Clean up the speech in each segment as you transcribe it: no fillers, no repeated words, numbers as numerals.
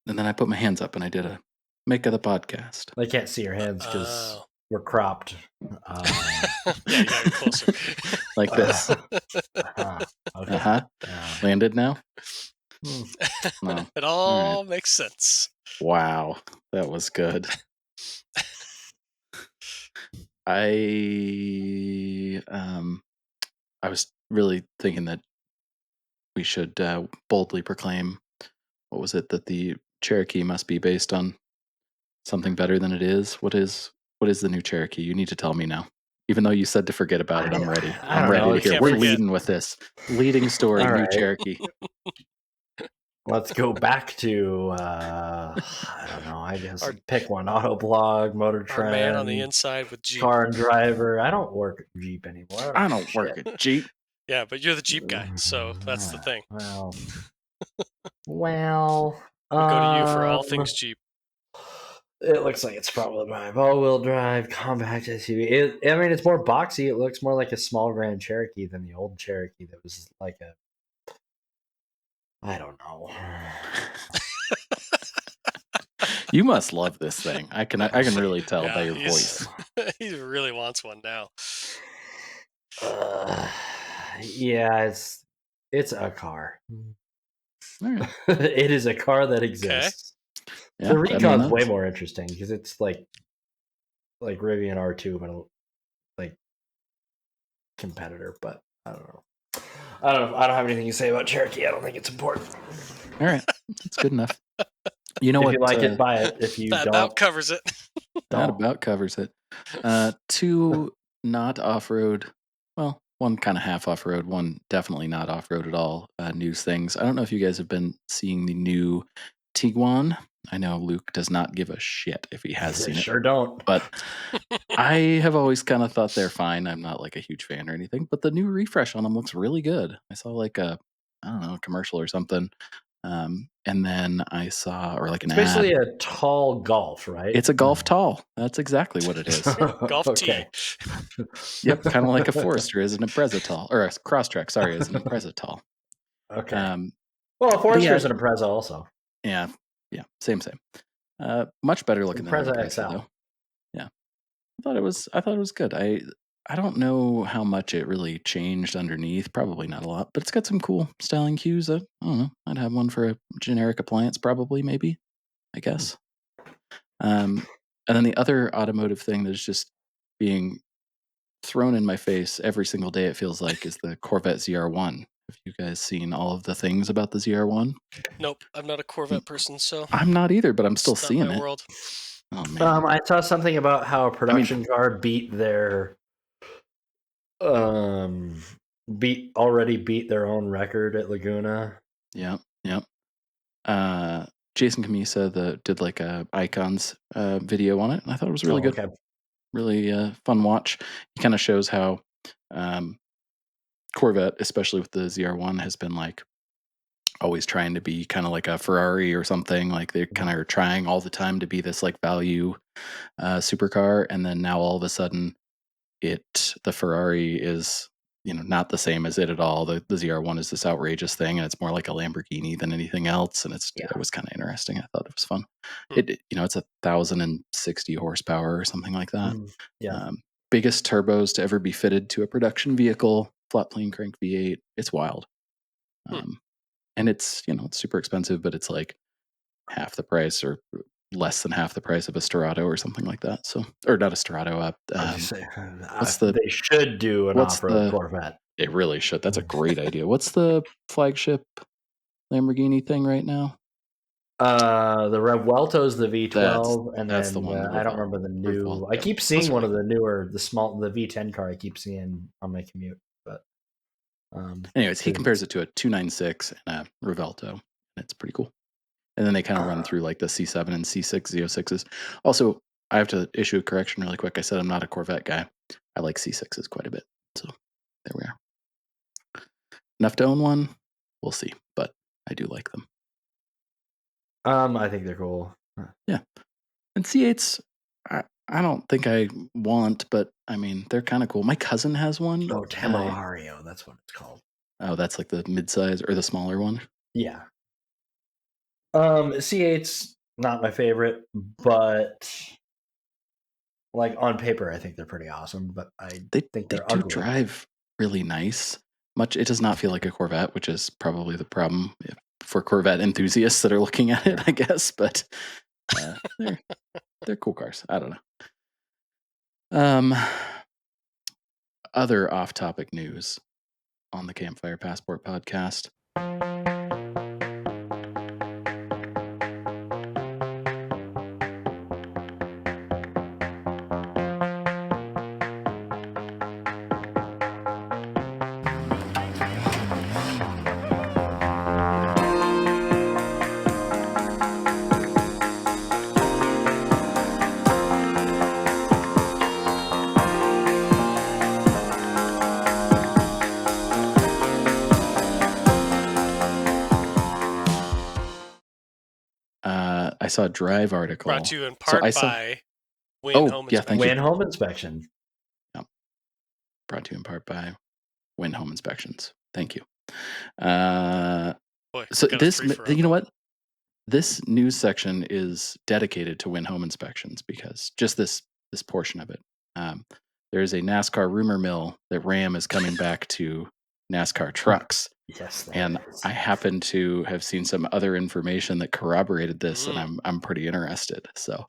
And then I put my hands up and I did a make of the podcast. They can't see your hands because Oh. we're cropped. Yeah, you got it closer. Like this. Okay. Landed now? Hmm. No. It all makes sense. Wow. That was good. I was really thinking that we should boldly proclaim, what was it, that the Cherokee must be based on something better than it is? What is the new Cherokee? You need to tell me now. Even though you said to forget about it, I'm ready. I I'm don't ready know. to hear. Can't We're forget. leading with this. Leading story, All new right. Cherokee. Let's go back to I don't know. I guess pick one: Autoblog, Motor Our man on the Trend, inside with Jeep. Car and Driver. I don't work at Jeep anymore. I don't work at Jeep. Yeah, but you're the Jeep guy, so that's the thing. Well, We go to you for all things Jeep. It looks like it's front-wheel drive, all-wheel drive, compact SUV. I mean, it's more boxy. It looks more like a small Grand Cherokee than the old Cherokee that was like a... I don't know. You must love this thing. I can really tell by your voice. He really wants one now. Yeah, it's a car. All right. It is a car that exists. Yeah, the Recon's way more interesting because it's like Rivian R2, but like competitor. But I don't know. I don't have anything to say about Cherokee. I don't think it's important. All right, that's good enough. You know if what? you like it, buy it. If you that don't, about covers it. That about covers it. Two not off-road. Well, one kind of half off-road, one definitely not off-road at all. News things. I don't know if you guys have been seeing the new Tiguan. I know Luke does not give a shit if he has seen it. Sure don't. But I have always kind of thought they're fine. I'm not like a huge fan or anything, but the new refresh on them looks really good. I saw like a commercial or something. And then I saw, or like an ad. It's basically a tall Golf, right? It's a Golf tall. That's exactly what it is. Golf okay. Yep, kind of like a Forester is an Impreza tall, or a Crosstrek, sorry, is an Impreza tall. Okay. Well, a Forester is an Impreza also. Yeah, same. Much better looking than Impreza Impreza, XL. though. Yeah, I thought it was good. I don't know how much it really changed underneath. Probably not a lot, but it's got some cool styling cues. I don't know. I'd have one for a generic appliance, probably, maybe. I guess. And then the other automotive thing that's just being thrown in my face every single day, it feels like, is the Corvette ZR1. Have you guys seen all of the things about the ZR1? Nope, I'm not a Corvette person, so I'm not either, but I'm still seeing my it. world. Oh man! I saw something about how a production car beat their beat their own record at Laguna. Yep. Jason Camisa did like a Icons video on it, and I thought it was really good. Okay. Really fun watch. He kind of shows how Corvette, especially with the ZR1, has been like always trying to be kind of like a Ferrari or something. Like they kind of are trying all the time to be this like value supercar, and then now all of a sudden, the Ferrari is not the same as it at all. The ZR1 is this outrageous thing, and it's more like a Lamborghini than anything else. And it was kind of interesting. I thought it was fun. It's 1,060 horsepower or something like that. Yeah. Biggest turbos to ever be fitted to a production vehicle. Flat plane crank V8. It's wild. And it's it's super expensive, but it's like half the price or less than half the price of a Storado or something like that. So, or not a Storado. They should do an off-road Corvette. They really should. That's a great idea. What's the flagship Lamborghini thing right now? The Revuelto's the V12, and that's then the one. I don't remember the new. Revuelto. I keep seeing one of the newer, the V10 car. I keep seeing on my commute, but anyways, he compares it to a 296 and a Revuelto, and it's pretty cool. And then they kind of run through like the C7 and C6 Z06s. Also, I have to issue a correction really quick. I said I'm not a Corvette guy. I like C6s quite a bit. So there we are. Enough to own one? We'll see, but I do like them. I think they're cool. Yeah. And C8s, I don't think I want, but I mean, they're kind of cool. My cousin has one. Oh, Tamario, that's what it's called. Oh, that's like the midsize or the smaller one? Yeah. C8's not my favorite, but like on paper, I think they're pretty awesome. But I They think they they're do ugly. drive really nice. It does not feel like a Corvette, which is probably the problem for Corvette enthusiasts that are looking at it, I guess. But they're cool cars. I don't know. Other off-topic news on the Campfire Passport podcast. I saw a Drive article. Brought to you in part by Win Home yeah, Inspection. thank you. Win Home Inspection. Yep. Brought to you in part by Win Home Inspections. Thank you. Boy, so got a this, three for you know Uncle. what? This news section is dedicated to Win Home Inspections because just this portion of it. There is a NASCAR rumor mill that Ram is coming back to NASCAR trucks. Yes, And I happen to have seen some other information that corroborated this, and I'm pretty interested. So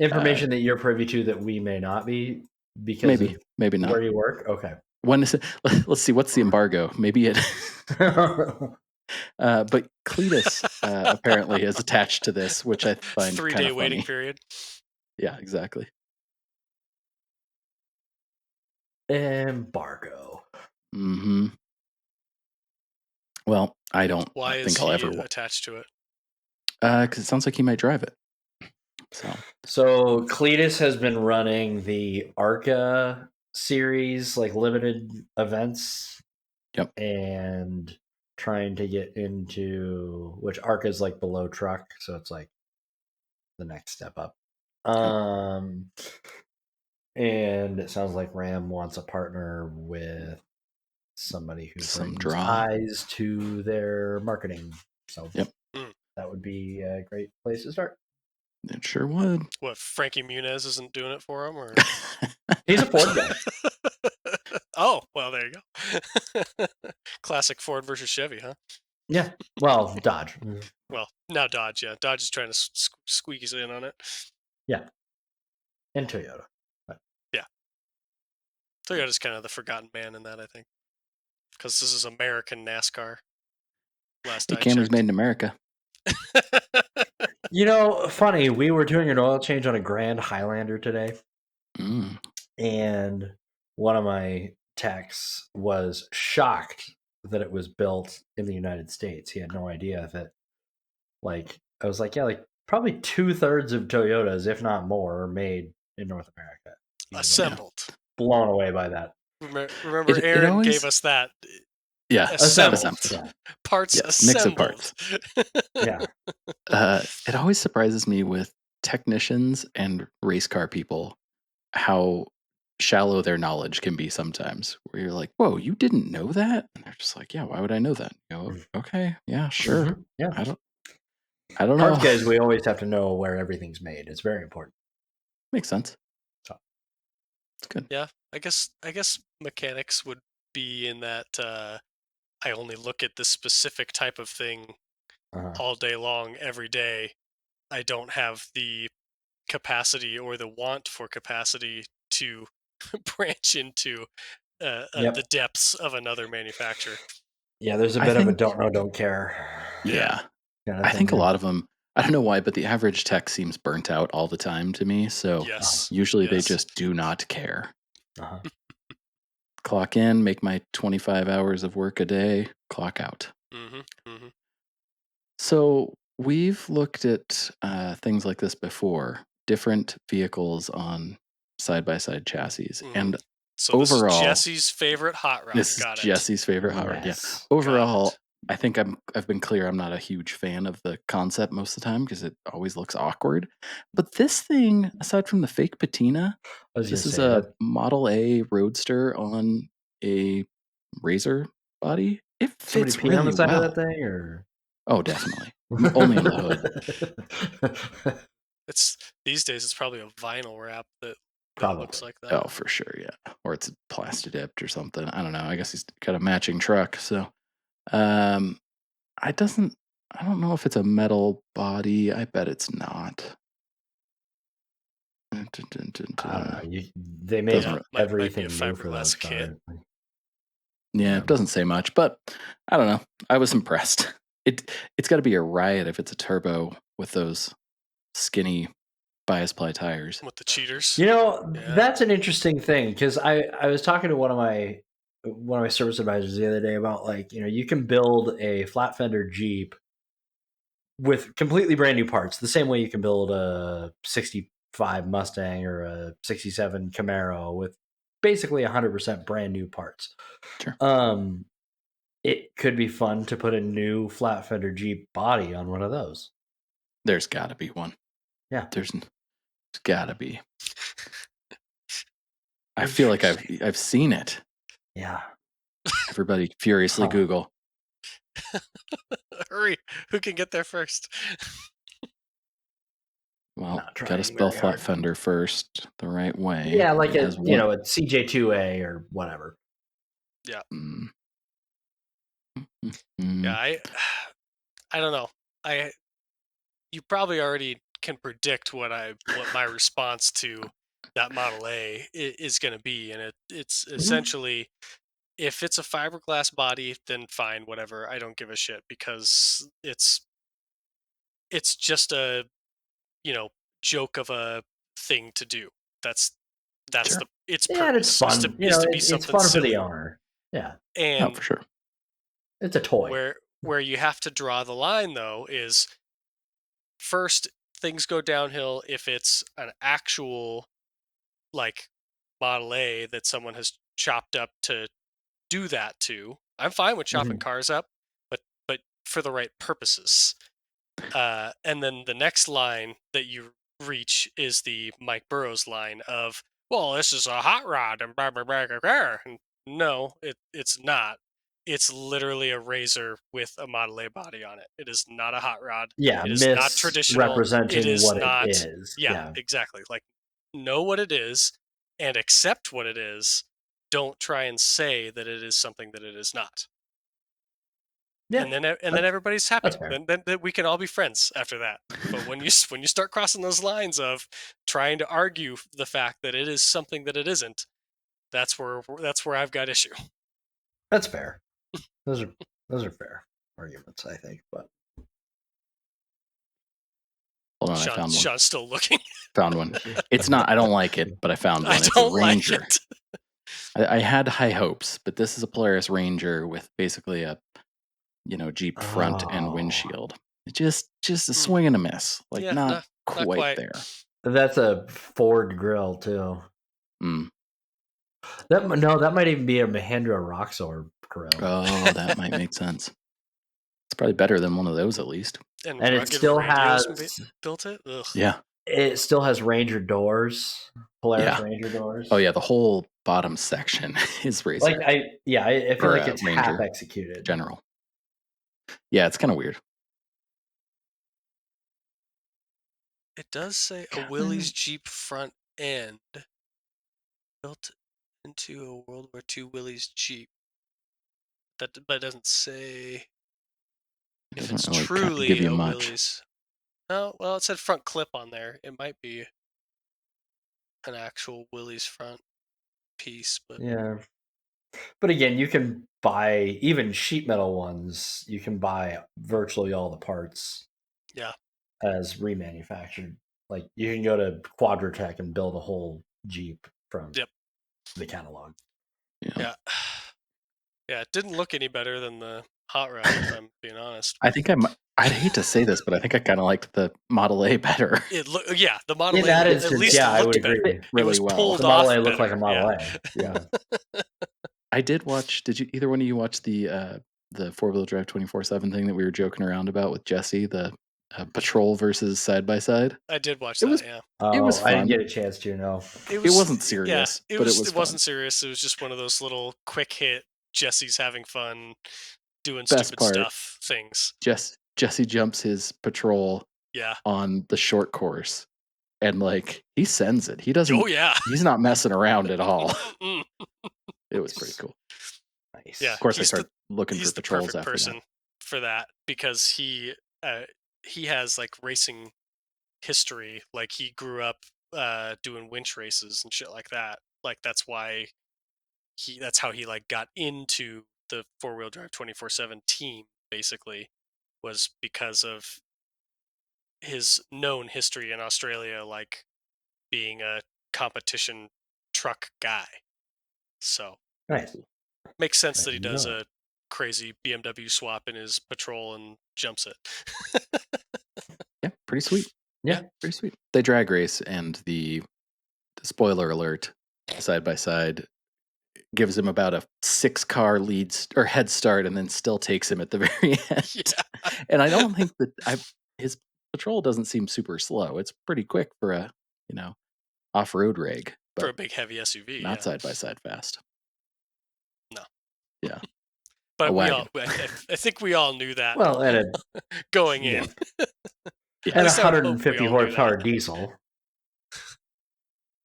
information that you're privy to that we may not be because maybe not. where you work. Okay. When is it? Let's see. What's the embargo? Maybe it. But Cletus apparently is attached to this, which I find 3-day waiting period. Yeah, exactly. Embargo. Mm-hmm. Well, I don't think I'll ever. Attached to it? Because it sounds like he might drive it. So Cletus has been running the ARCA series, like limited events. Yep. And trying to get into which ARCA is like below truck, so it's like the next step up. And it sounds like Ram wants a partner with somebody who brings eyes to their marketing. So that would be a great place to start. It sure would. What, Frankie Muniz isn't doing it for him, or he's a Ford guy? Oh, well, there you go. Classic Ford versus Chevy, huh? Yeah. Well, Dodge. Well, now Dodge. Yeah, Dodge is trying to squeeze in on it. Yeah. And Toyota. But. Yeah. Toyota's kind of the forgotten man in that, I think, because this is American NASCAR. Last I checked. Camry's made in America. You know, funny, we were doing an oil change on a Grand Highlander today. And one of my techs was shocked that it was built in the United States. He had no idea if it, like, I was like, yeah, like probably 2/3 of Toyotas, if not more, are made in North America. Assembled. Like, blown away by that. Remember, Aaron gave us that. Yeah, assembled. Yeah. Parts assembled. Mix of parts. Yeah. It always surprises me with technicians and race car people how shallow their knowledge can be sometimes. Where you're like, "Whoa, you didn't know that?" And they're just like, "Yeah, why would I know that?" You go, "Okay, yeah, sure." Mm-hmm. Yeah. I don't know. Parts guys, we always have to know where everything's made. It's very important. Makes sense. So. It's good. Yeah, I guess mechanics would be in that I only look at this specific type of thing all day long, every day. I don't have the capacity or the want for capacity to branch into the depths of another manufacturer. Yeah, there's a bit of a don't know, don't care. Yeah. I think a lot of them, I don't know why, but the average tech seems burnt out all the time to me. So usually they just do not care. Clock in, make my 25 hours of work a day, clock out. So we've looked at things like this before, different vehicles on side-by-side chassis. And so overall, this is Jesse's favorite hot rod. This is Jesse's favorite hot rod. Yeah. Overall, I think I've been clear. I'm not a huge fan of the concept most of the time because it always looks awkward. But this thing, aside from the fake patina, this is a Model A Roadster on a Razor body. It fits really on the side well. of that thing, or oh, definitely. Only in the hood. It's these days. It's probably a vinyl wrap that looks Probably. like that. Oh, for sure, yeah. Or it's plastic dipped or something. I don't know. I guess he's got a matching truck. So, um, I doesn't. I don't know if it's a metal body. I bet it's not. Dun, dun, dun, I don't know. dun. They make Doesn't. Yeah, might be a everything new for those fiberglass kit. cars. Yeah, it doesn't say much, but I don't know. I was impressed. It's got to be a riot if it's a turbo with those skinny bias ply tires. With the cheaters. Yeah. Yeah. That's an interesting thing because I was talking to one of my service advisors the other day about like, you can build a flat fender Jeep with completely brand new parts, the same way you can build a 65 Mustang or a 67 Camaro with basically 100% brand new parts. Sure. It could be fun to put a new flat fender Jeep body on one of those. There's got to be one. Yeah. There's got to be. I feel like I've seen it. Yeah. Everybody furiously Google. Hurry! Who can get there first? Well, gotta spell flat fender first the right way. Yeah, like It has a CJ2A or whatever. Yeah. Mm. Yeah, I don't know. You probably already can predict what my response to that Model A is going to be, and it's essentially, if it's a fiberglass body, then fine, whatever. I don't give a shit because it's just a joke of a thing to do. That's Sure. its Yeah, and it's purpose fun. is to be It's something fun for silly. the owner. Yeah. Oh, And for sure. It's a toy. where you have to draw the line though is, first, things go downhill if it's an actual like Model A that someone has chopped up to do that to. I'm fine with chopping cars up, but for the right purposes. And then the next line that you reach is the Mike Burrows line of, well, this is a hot rod and blah blah blah blah. Blah. And no, it's not. It's literally a razor with a Model A body on it. It is not a hot rod. Yeah, It is not traditional. It misrepresenting is what it not. is. Yeah, exactly. Like, know what it is and accept what it is. Don't try and say that it is something that it is not. Yeah. And then everybody's happy. That's fair. Then we can all be friends after that. But when you start crossing those lines of trying to argue the fact that it is something that it isn't, that's where I've got issue. That's fair. Those are fair arguments, I think. But hold on, I found one. Sean's still looking. Found one. It's not. I don't like it, but I found one. I It's don't a Ranger. like it. I had high hopes, but this is a Polaris Ranger with basically a Jeep front and windshield. Just a swing and a miss. Like, Yeah, not not quite there. That's a Ford grill too. Mm. That might even be a Mahindra Roxor grill. Oh, that might make sense. It's probably better than one of those at least. And it still has built it. Ugh. Yeah. It still has Ranger doors, Polaris Ranger doors. Oh yeah, the whole bottom section is razor. Like I feel like it's Ranger half executed. General. Yeah, it's kind of weird. It does say a Willys Jeep front end built into a World War II Willys Jeep. But it doesn't say if it's really truly give you a much. Willys. Oh, well, it said front clip on there. It might be an actual Willys front piece, but yeah. But again, you can buy even sheet metal ones. You can buy virtually all the parts. Yeah. As remanufactured. Like you can go to Quadratech and build a whole Jeep from the catalog. Yeah. Yeah, it didn't look any better than the hot rod, if I'm being honest. I think I'd hate to say this, but I think I kind of liked the Model A better. The Model A that at least I would better. agree. Really well. The Model A looked like a Model A. Yeah. I did watch. Did you either one of you watch the 4-wheel drive 24/7 thing that we were joking around about with Jesse, the patrol versus side by side? I did watch that. Yeah. It was fun. I didn't get a chance to. No, it wasn't serious. Yeah, but it wasn't serious. It was just one of those little quick hit. Jesse's having fun, doing Best stupid part, stuff things. Jesse jumps his patrol Yeah. on the short course, and like he sends it. He doesn't. Oh yeah. He's not messing around at all. It was pretty cool. Nice. Yeah. Of course, I started looking for He's the patrols perfect after person that. for that because he has like racing history. Like he grew up doing winch races and shit like that. Like that's why that's how he like got into the 4-wheel drive 24/7 team basically, was because of his known history in Australia, like being a competition truck guy. So Nice. makes sense I that he didn't does know that. a crazy BMW swap in his patrol and jumps it. Yeah, pretty sweet. Yeah. Pretty sweet. They drag race, and the spoiler alert, side by side, gives him about a 6-car or head start, and then still takes him at the very end. Yeah. And I don't think that his patrol doesn't seem super slow. It's pretty quick for a off-road rig, For a but big heavy SUV, not yeah. side by side fast. No. Yeah, a But wagon. I think we all knew that Well, and going in. Yeah. At a least I would hope we 150 all knew horsepower that. diesel.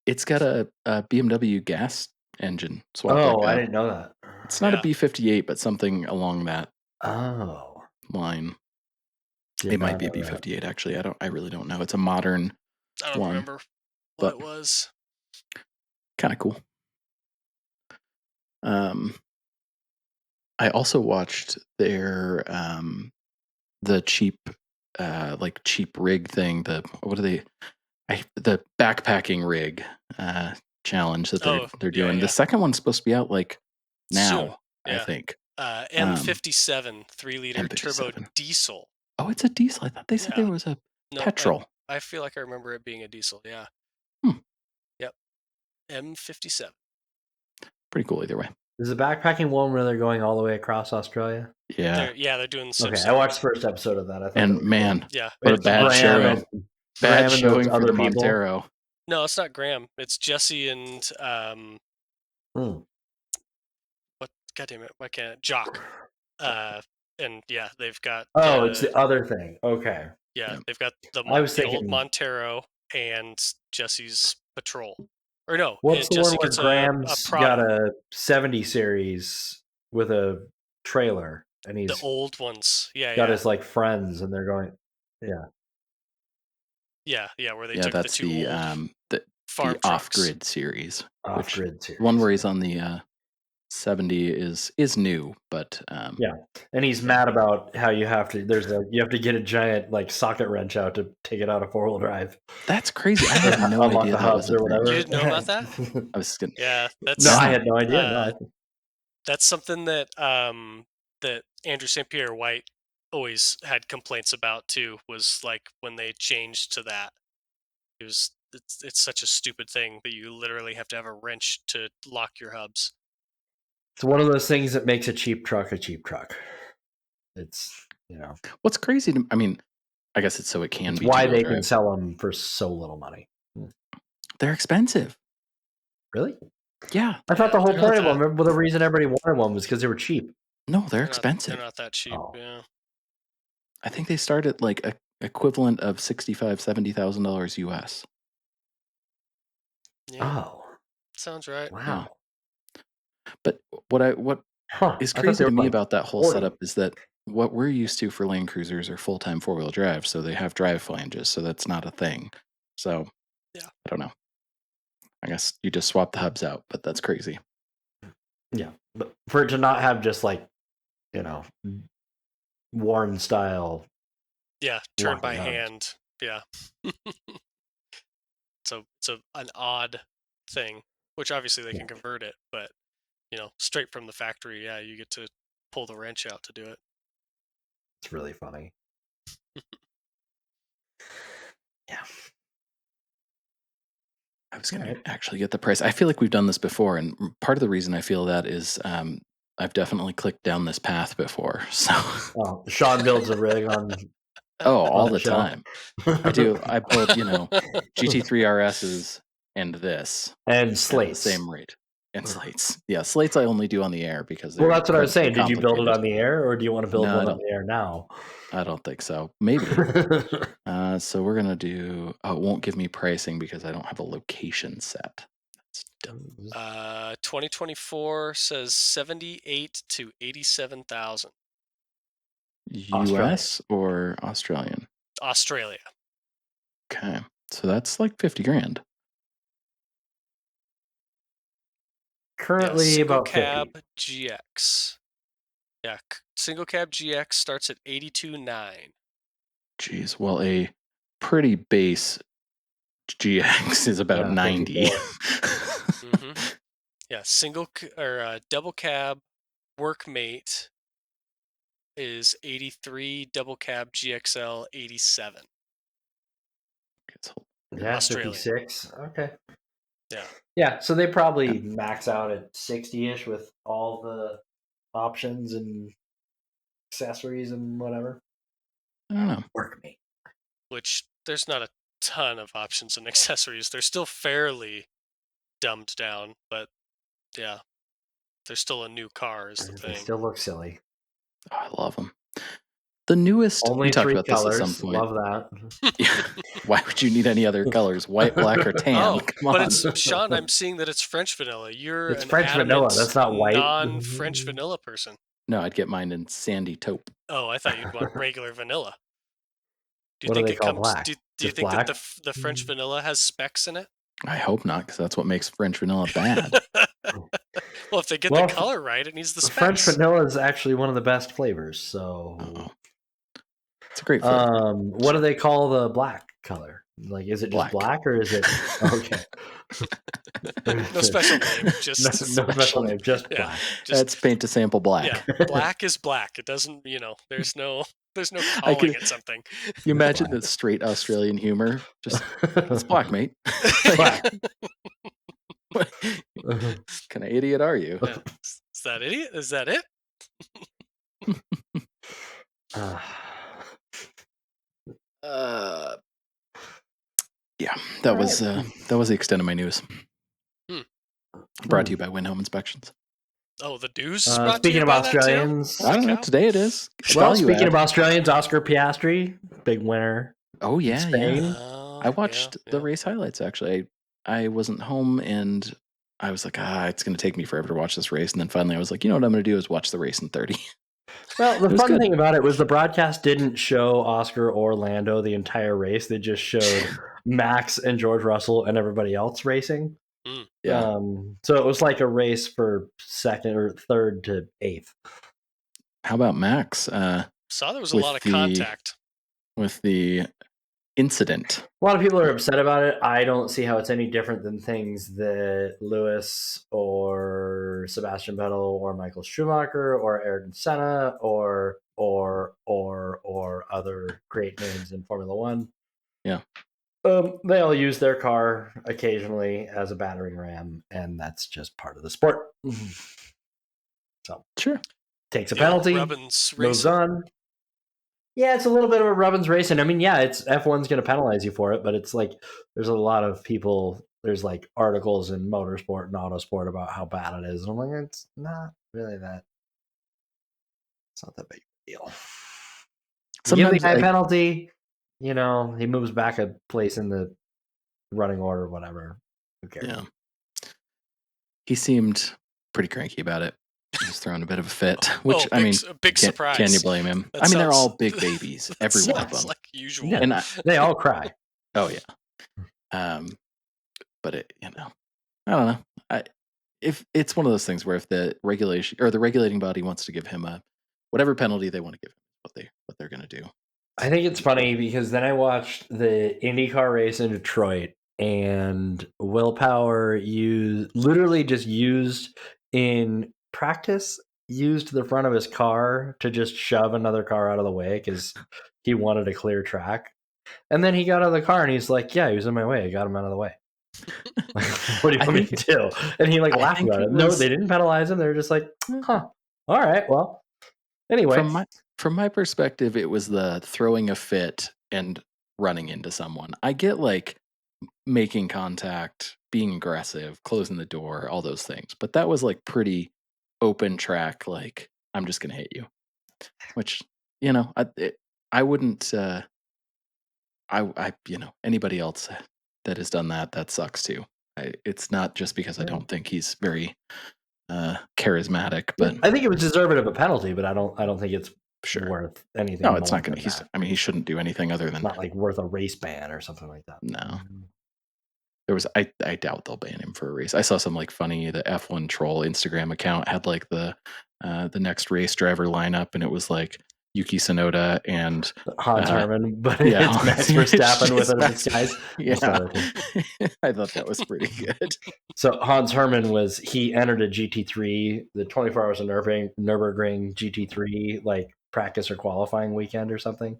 It's got a BMW gas engine swap. Oh, I didn't know that. It's not Yeah. a B58, but something along that Oh, line. did It might not be a know that. B58 actually. I really don't know. It's a modern I don't one, remember what but it was. kind of cool. I also watched their the cheap cheap rig thing. What are they? The backpacking rig challenge that Oh, they're yeah, doing. The yeah. second one's supposed to be out like Soon. now, I Yeah. think. M57 3-liter turbo M57. diesel. Oh, it's a diesel. I thought they said Yeah. there was a No, petrol. I feel like I remember it being a diesel. Yeah. Hmm. Yep. M57. Pretty cool either way. Is the backpacking one where they're going all the way across Australia? Yeah. They're doing the Sim Okay, I City. watched the first episode of that. I thought that And was cool. man, Yeah. what a It's bad Graham showing. and Bad those showing for other the people. Montero. No, it's not Graham. It's Jesse and what? God damn it! Why can't it? Jock? And yeah, they've got. Oh, it's the other thing. Okay. Yeah, Yeah. they've got the I was old thinking- Montero and Jesse's Patrol. Or no, What's the Jesse one where gets a Graham's got Prado. a 70 series with a trailer and The he's old ones. Yeah, got yeah. his like friends and they're going, yeah. Yeah, where they Yeah, took the that's two old the farm trucks. off-grid series. Off-grid series. One where he's on the 70 is new, but yeah. And he's mad about how you have to get a giant like socket wrench out to take it out of 4-wheel drive. that's crazy. I had no Unlock idea the that was hubs a or thing. whatever. You didn't know about that? I was just kidding. Yeah, that's No, I had no idea. That's something that that Andrew St. Pierre White always had complaints about too, was like when they changed to that. It's such a stupid thing that you literally have to have a wrench to lock your hubs. It's one of those things that makes a cheap truck a cheap truck. It's, What's crazy I mean, I guess it's so it can it's be why two-wheel they drive. can sell them for so little money. They're expensive. Really? Yeah. I thought the whole they're point of not them, the reason everybody wanted one was because they were cheap. No, they're They're expensive. not that cheap. Oh. Yeah. I think they start at like a equivalent of $65,000-$70,000 US. Yeah. Oh, Sounds right. wow. But what is crazy to me about that whole 40. setup is that what we're used to for Land Cruisers are full-time 4-wheel drive, so they have drive flanges, so that's not a thing. So, Yeah. I don't know. I guess you just swap the hubs out, but that's crazy. Yeah, but for it to not have just like, Warren style. Yeah, turn by locking hubs. hand. Yeah. So it's an odd thing, which obviously they can convert it, but straight from the factory, yeah, you get to pull the wrench out to do it. It's really funny. Yeah. I was going to actually get the price. I feel like we've done this before, and part of the reason I feel that is I've definitely clicked down this path before. So, Sean builds a rig on. all the the shelf. time. I do. I build, GT3 RSs and this and at the slates. same rate. And slates. Yeah, slates I only do on the air because Well, they're that's what I was incredibly saying. Did you build it complicated. on the air, or do you want to build No, one on the air now? I don't think so. Maybe. So we're gonna do. Oh, it won't give me pricing because I don't have a location set. That's dumb. 2024 says 78 to 87,000. Australia. U.S. or Australian? Australia. Okay, so that's like 50 grand. Currently single about cab 50. GX. Yeah, single cab GX starts at 82.9. Jeez, well, a pretty base GX is about 90. 54. Yeah, double cab Workmate is 83, double cab GXL 87. Yeah, Australian. 56. Okay. Yeah. Yeah, so they probably max out at 60-ish with all the options and accessories and whatever. I don't know. Workmate. Which there's not a ton of options and accessories. They're still fairly dumbed down, but yeah, they're still a new car is the They thing. still look silly. Oh, I love them. The newest. Only we talked 3 about colors. this at some point. Love that. Yeah. Why would you need any other colors? White, black, or tan? Oh, Come but on. it's Sean. I'm seeing that it's French vanilla. You're It's an French vanilla. adamant That's not white. non-French vanilla person. No, I'd get mine in sandy taupe. Oh, I thought you'd want regular vanilla. Do you What think do they it call comes? black? Do you Just think black? that the French vanilla has specks in it? I hope not, because that's what makes French vanilla bad. Well, if they get the color right, it needs the specs. French vanilla is actually one of the best flavors. So, it's a great flavor. What do they call the black color? Like, is it just black or is it okay? No special name, just no special name, just black. That's paint to sample black. Yeah, black is black. It doesn't, there's no calling it something. You imagine the straight Australian humor? Just it's black, mate. Black. What kind of idiot are you? Yeah. Is that idiot? Is that it? Yeah, that was the extent of my news. Brought to you by Win Home Inspections. Oh, the news. Speaking of Australians, I don't know. Today it is. Well, speaking of Australians, Oscar Piastri, big winner. Oh yeah, Spain. yeah. I watched the race highlights. Actually, I wasn't home, and I was like, it's going to take me forever to watch this race. And then finally, I was like, you know what I'm going to do is watch the race in 30. Well, the fun thing about it was the broadcast didn't show Oscar or Lando the entire race. They just showed Max and George Russell and everybody else racing. Yeah. So it was like a race for second or third to eighth. How about Max? Saw there was a lot of contact with the incident. A lot of people are upset about it. I don't see how it's any different than things that Lewis or Sebastian Vettel or Michael Schumacher or Ayrton Senna or other great names in Formula One. Yeah. They all use their car occasionally as a battering ram, and that's just part of the sport. So sure, takes a penalty, moves on. Yeah, it's a little bit of a Rubbins racing. I mean, yeah, it's F1's going to penalize you for it, but it's like there's a lot of people. There's like articles in motorsport and autosport about how bad it is, and I'm like, it's not really that. It's not that big a deal. Give the guy penalty. He moves back a place in the running order, whatever. Who cares? Yeah. He seemed pretty cranky about it. He was throwing a bit of a fit, which I mean, big surprise. Can you blame him? I mean, they're all big babies, every one of them. Like usual, yeah, and they all cry. Oh yeah. But I don't know. If it's one of those things where if the regulation or the regulating body wants to give him whatever penalty they want to give him, what they're going to do. I think it's funny because then I watched the IndyCar race in Detroit, and Willpower literally just used in practice, used the front of his car to just shove another car out of the way because he wanted a clear track. And then he got out of the car and he's like, yeah, he was in my way. I got him out of the way. What do you want me to do? And he laughed about it. No, they didn't penalize him. They were just like, huh, all right, well, anyway. From my perspective, it was the throwing a fit and running into someone. I get making contact being aggressive, closing the door, all those things. But that was like pretty open track. Like I'm just gonna hit you, which I wouldn't. Anybody else that has done that, that sucks too. It's not just because I Yeah. don't think he's very charismatic, Yeah, but I think it was deserving of a penalty, but I don't think it's sure. worth anything No, it's more not gonna. than that. He shouldn't do anything other It's than not like worth a race ban or something like that. no. There was I doubt they'll ban him for a race. I saw some like funny the F1 troll Instagram account had like the next race driver lineup, and it was like Yuki Tsunoda and Hans uh, Herman, but yeah, it's Max Verstappen with a disguise. That's yeah. another thing. I thought that was pretty good. So Hans Herman he entered a GT3, the 24 Hours of Nürburgring GT3 like practice or qualifying weekend or something,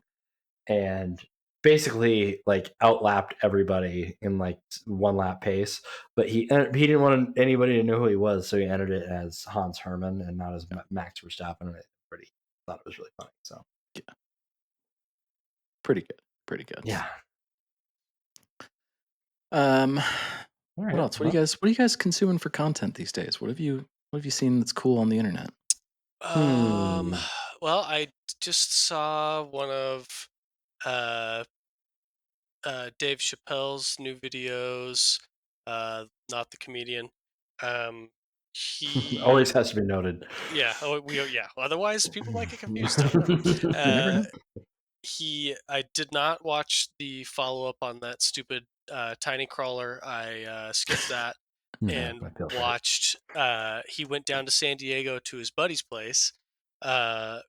and basically like outlapped everybody in like one lap pace. But he didn't want anybody to know who he was, so he entered it as Hans Herman and not as Max Verstappen. And I thought it was really funny. So Yeah, pretty good, pretty good. yeah. Um, All what right. else? What are you guys consuming for content these days? What have you seen that's cool on the internet? Um, Hmm. well, I just saw one of uh, Dave Chappelle's new videos. Not the comedian. Um, he, Always has to be noted. yeah, yeah. Otherwise, people might get confused. I don't know. You never Uh, know. I did not watch the follow up on that stupid tiny crawler. I skipped that No, and I feel right. watched. He went down to San Diego to his buddy's place,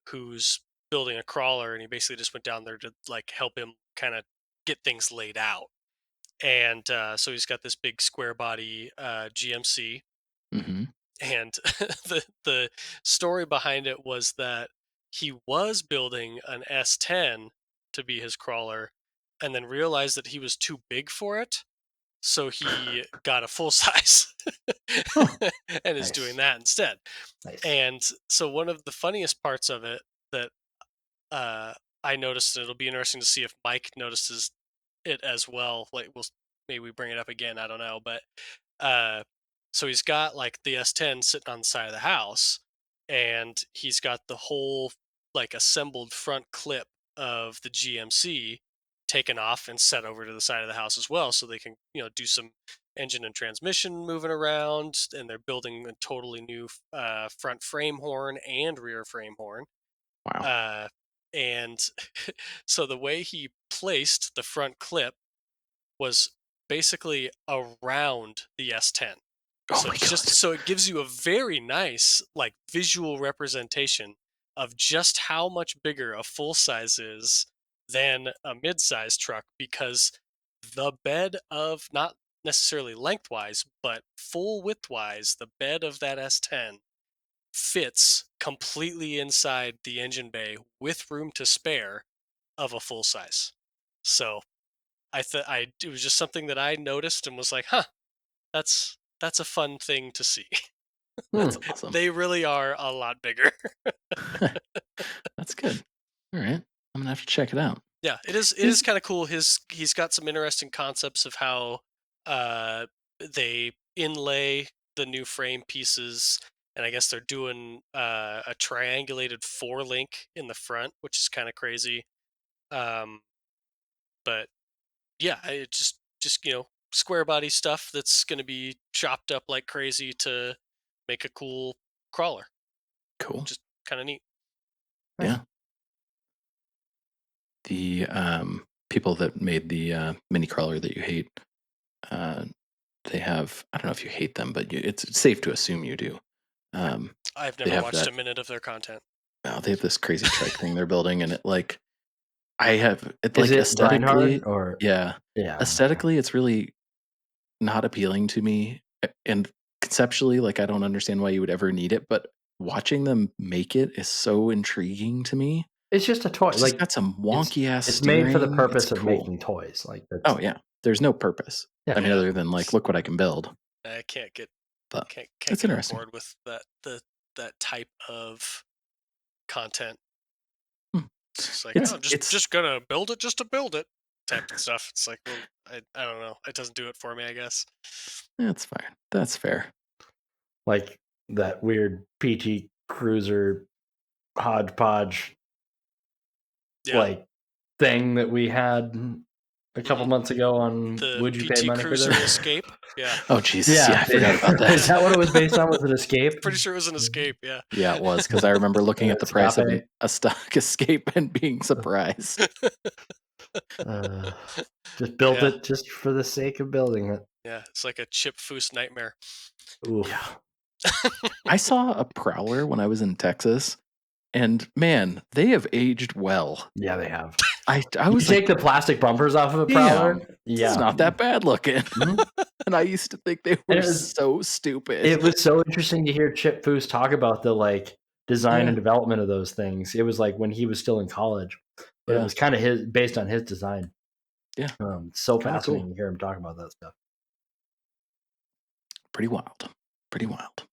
who's building a crawler, and he basically just went down there to like help him kind of get things laid out. And so he's got this big square body GMC, Mm-hmm. and the story behind it was that he was building an S10 to be his crawler, and then realized that he was too big for it, so he got a full size Huh. and is doing Nice. that instead. Nice. And so one of the funniest parts of it that uh, I noticed, and it'll be interesting to see if Mike notices it as well. Like maybe we bring it up again. I don't know, but uh, so he's got like the S10 sitting on the side of the house, and he's got the whole like assembled front clip of the GMC taken off and set over to the side of the house as well, so they can do some engine and transmission moving around, and they're building a totally new front frame horn and rear frame horn. Wow. Uh, and so the way he placed the front clip was basically around the S10. Oh So my it's god. just so it gives you a very nice like visual representation of just how much bigger a full size is than a mid-size truck, because the bed of, not necessarily lengthwise, but full widthwise, the bed of that S10 fits completely inside the engine bay with room to spare of a full size. So it was just something that I noticed and was like, huh, that's a fun thing to see. Hmm. That's That's awesome. They really are a lot bigger. That's good. All right. I'm gonna have to check it out. Yeah, it is. It is Is kind of cool. He's got some interesting concepts of how uh, they inlay the new frame pieces, and I guess they're doing a triangulated four link in the front, which is kind of crazy. Um, but yeah, it just square body stuff that's going to be chopped up like crazy to make a cool crawler. cool. Just kind of neat. Nice. Yeah. The people that made the mini crawler that you hate, uh, they have. I don't know if you hate them, but it's safe to assume you do. Um, I've they never have watched that. a minute of their content. They have this crazy trike thing they're building, and it Is like it Reinhard aesthetically, or yeah, yeah? Okay. aesthetically, it's really not appealing to me, and conceptually, like I don't understand why you would ever need it, but watching them make it is so intriguing to me. It's just a toy. It's just Like got some it's wonky ass it's made for the steering. It's purpose of cool. making toys. Like that's Oh yeah, there's no purpose. I yeah. mean, Yeah, other than like, look what I can build. I can't get But can't it's get on interesting. board with that type of content. Hmm. It's just like, oh, It's I'm just it's just gonna build it just to build it. type of stuff. It's like, well, I don't know. It doesn't do it for me, I guess. That's fine. That's fair. Like that weird PT Cruiser hodgepodge Yeah. like thing that we had a couple months ago on The Would You Pay PT Money for Cruiser This? Escape. Yeah. Oh Jesus, yeah, I forgot about Is that. that what it was based on? Was it Escape? Pretty sure it was an Escape. Yeah. Yeah, it was because I remember looking at the price of Escape. a stock Escape and being surprised. Just built Yeah. it just for the sake of building it. Yeah. It's like a Chip Foose nightmare. Oof. Yeah. I saw a Prowler when I was in Texas, and man, they have aged well. Yeah, they have. I You was like, take the plastic bumpers off of a Prowler. damn, this Yeah, is not that bad looking. Mhm. And I used to think they And were so stupid. it was so interesting to hear Chip Foose talk about the like design Yeah. and development of those things. It was like when he was still in college, but it Yeah. was kind of his based on his design. Yeah. So Kinda fascinating cool. to hear him talk about that stuff. Pretty wild. Pretty wild.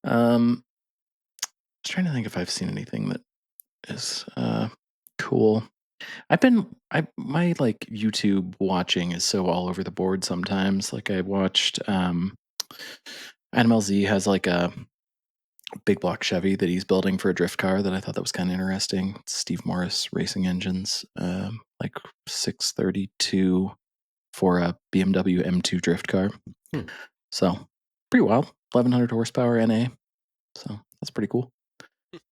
I was trying to think if I've seen anything that is cool. My like YouTube watching is so all over the board sometimes. Like I watched Adam LZ has like a big block Chevy that he's building for a drift car that I thought that was kind of interesting. It's Steve Morris racing engines, like 632 for a BMW M2 drift car. So pretty wild. 1100 horsepower NA. So that's pretty cool.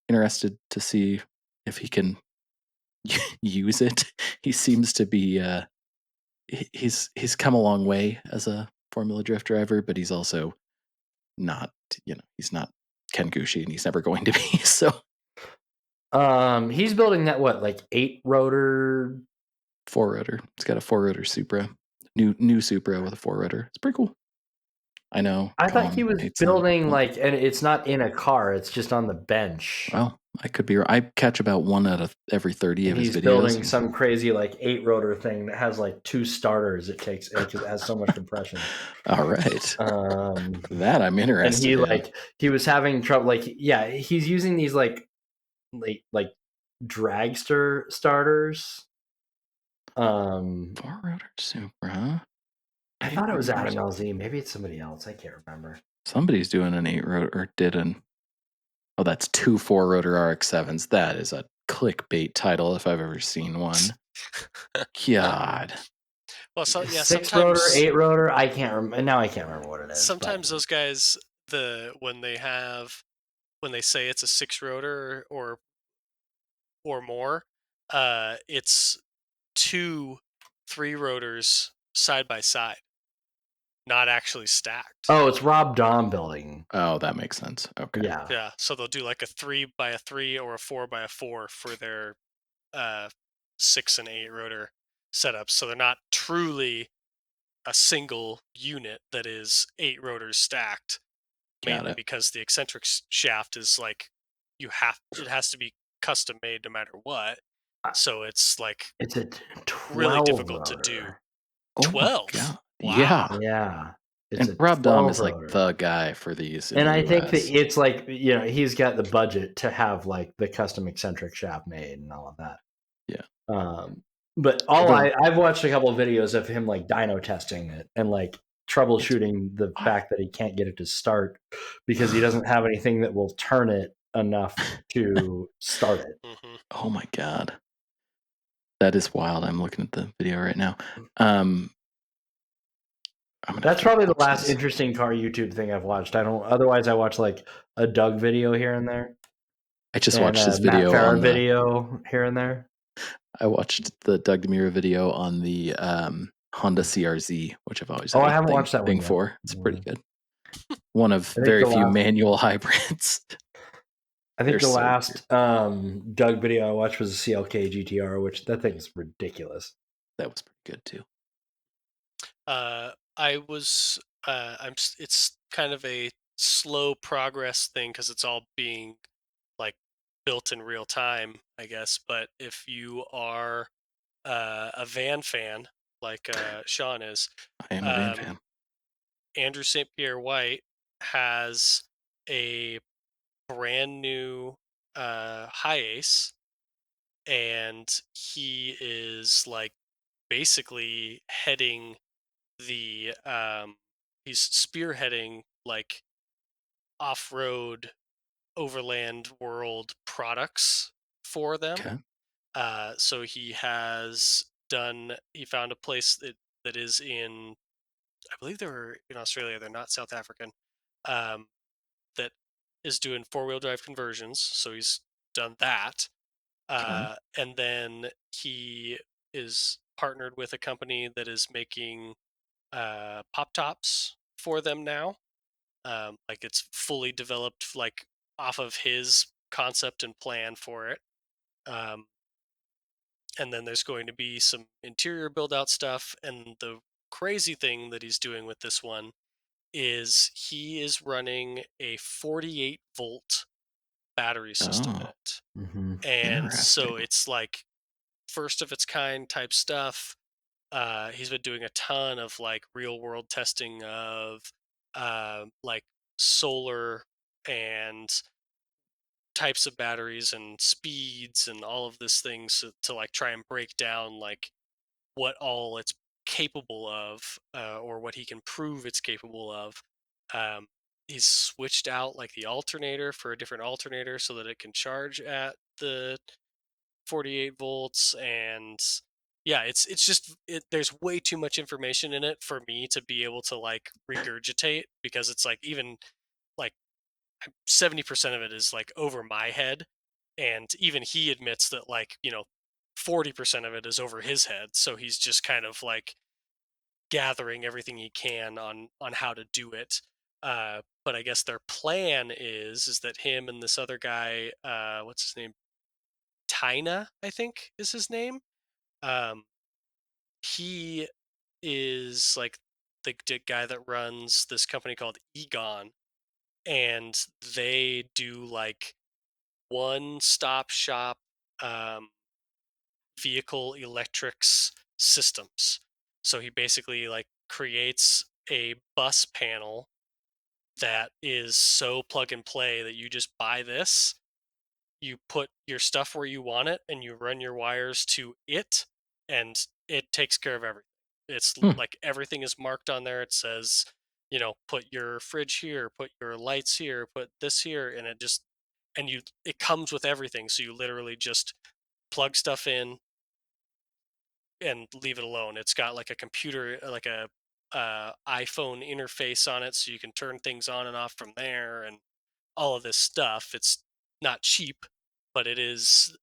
Interested to see if he can use it. He seems to be he's come a long way as a Formula Drift driver, but he's also not, he's not Ken Gucci and he's never going to be. So He's building that like 8-rotor. four rotor. It's got a four rotor Supra. New Supra with a four rotor. It's pretty cool. I know. I thought Colin he was hates them, building but- like, and it's not in a car; it's just on the bench. Well, I could be. I catch about one out of every 30 And of his he's videos. building some crazy like 8-rotor thing that has like 2 starters. It has so much compression. All right. That I'm And interested in. he was having trouble. Like, yeah, he's using these like dragster starters. Four rotor Supra, huh? I thought it was Adam LZ. Maybe it's somebody else. I can't remember. Somebody's doing an 8-rotor or did an. Oh, that's 2 4-rotor RX-7s. That is a clickbait title if I've ever seen one. God. Well, so yeah, 6-rotor, sometimes 8-rotor. I can't remember. Now I can't remember what it is. sometimes those guys, when they say it's a 6-rotor or more, it's 2 3-rotors side by side, not actually stacked. Oh, it's Rob Dahm building. Oh, that makes sense. Okay. Yeah. Yeah, so they'll do like a 3 by a 3 or a 4 by a 4 for their 6 and 8-rotor setups. So they're not truly a single unit that is 8 rotors stacked, Got mainly it. because the eccentric shaft is like it has to be custom made no matter what. So it's like It's a really difficult to do. rotor. Oh my 12. God. Wow. Yeah. Yeah. It's And a Rob Dahm is 12-rotor. like the guy for these in And the I think that US. it's like, he's got the budget to have like the custom eccentric shaft made and all of that. Yeah. But I've watched a couple of videos of him like dyno testing it and like troubleshooting the fact that he can't get it to start because he doesn't have anything that will turn it enough to start it. Mm-hmm. Oh my God. That is wild. I'm looking at the video right now. That's probably the last interesting car YouTube thing I've watched. Otherwise I watch like a Doug video here and there. I just And watched his Matt video Farah on the video here and there. I watched the Doug DeMuro video on the Honda CRZ, which I've always had I a haven't watched that one thing yet. for. It's pretty good. One of think very the few last- manual hybrids. I think They're the so last Doug video I watched was a CLK GTR, which that thing is ridiculous. That was pretty good too. It's kind of a slow progress thing because it's all being like built in real time, I guess. But if you are a van fan like Sean is, I am a van fan. Andrew St. Pierre White has a brand new high ace, and he is like basically heading the he's spearheading like off-road overland world products for them. Okay. So he found a place that is in, I believe they were in Australia, they're not South African, um, that is doing four-wheel drive conversions. So he's done that. Okay. And then he is partnered with a company that is making pop tops for them now. Like it's fully developed, like off of his concept and plan for it. Um, and then there's going to be some interior build out stuff. And the crazy thing that he's doing with this one is he is running a 48-volt battery system in Oh, it. Mm-hmm. And so interesting. it's like first of its kind type stuff. He's been doing a ton of like real world testing of like solar and types of batteries and speeds and all of this things to like try and break down like what all it's capable of, or what he can prove it's capable of. Um, he's switched out like the alternator for a different alternator so that it can charge at the 48 volts. And yeah, it's just there's way too much information in it for me to be able to like regurgitate, because it's like even like 70% of it is like over my head, and even he admits that, like, 40% of it is over his head, so he's just kind of like gathering everything he can on how to do it. But I guess their plan is that him and this other guy, what's his name, Tina, I think is his name. um he is like the guy that runs this company called Egon, and they do like one stop shop um, vehicle electrics systems. So he basically like creates a bus panel that is so plug and play that you just buy this, you put your stuff where you want it, and you run your wires to it, and it takes care of everything. It's Hmm. like everything is marked on there. It says, put your fridge here, put your lights here, put this here, and it comes with everything. So you literally just plug stuff in and leave it alone. It's got like a computer, like a iPhone interface on it, so you can turn things on and off from there, and all of this stuff. It's not cheap, but it is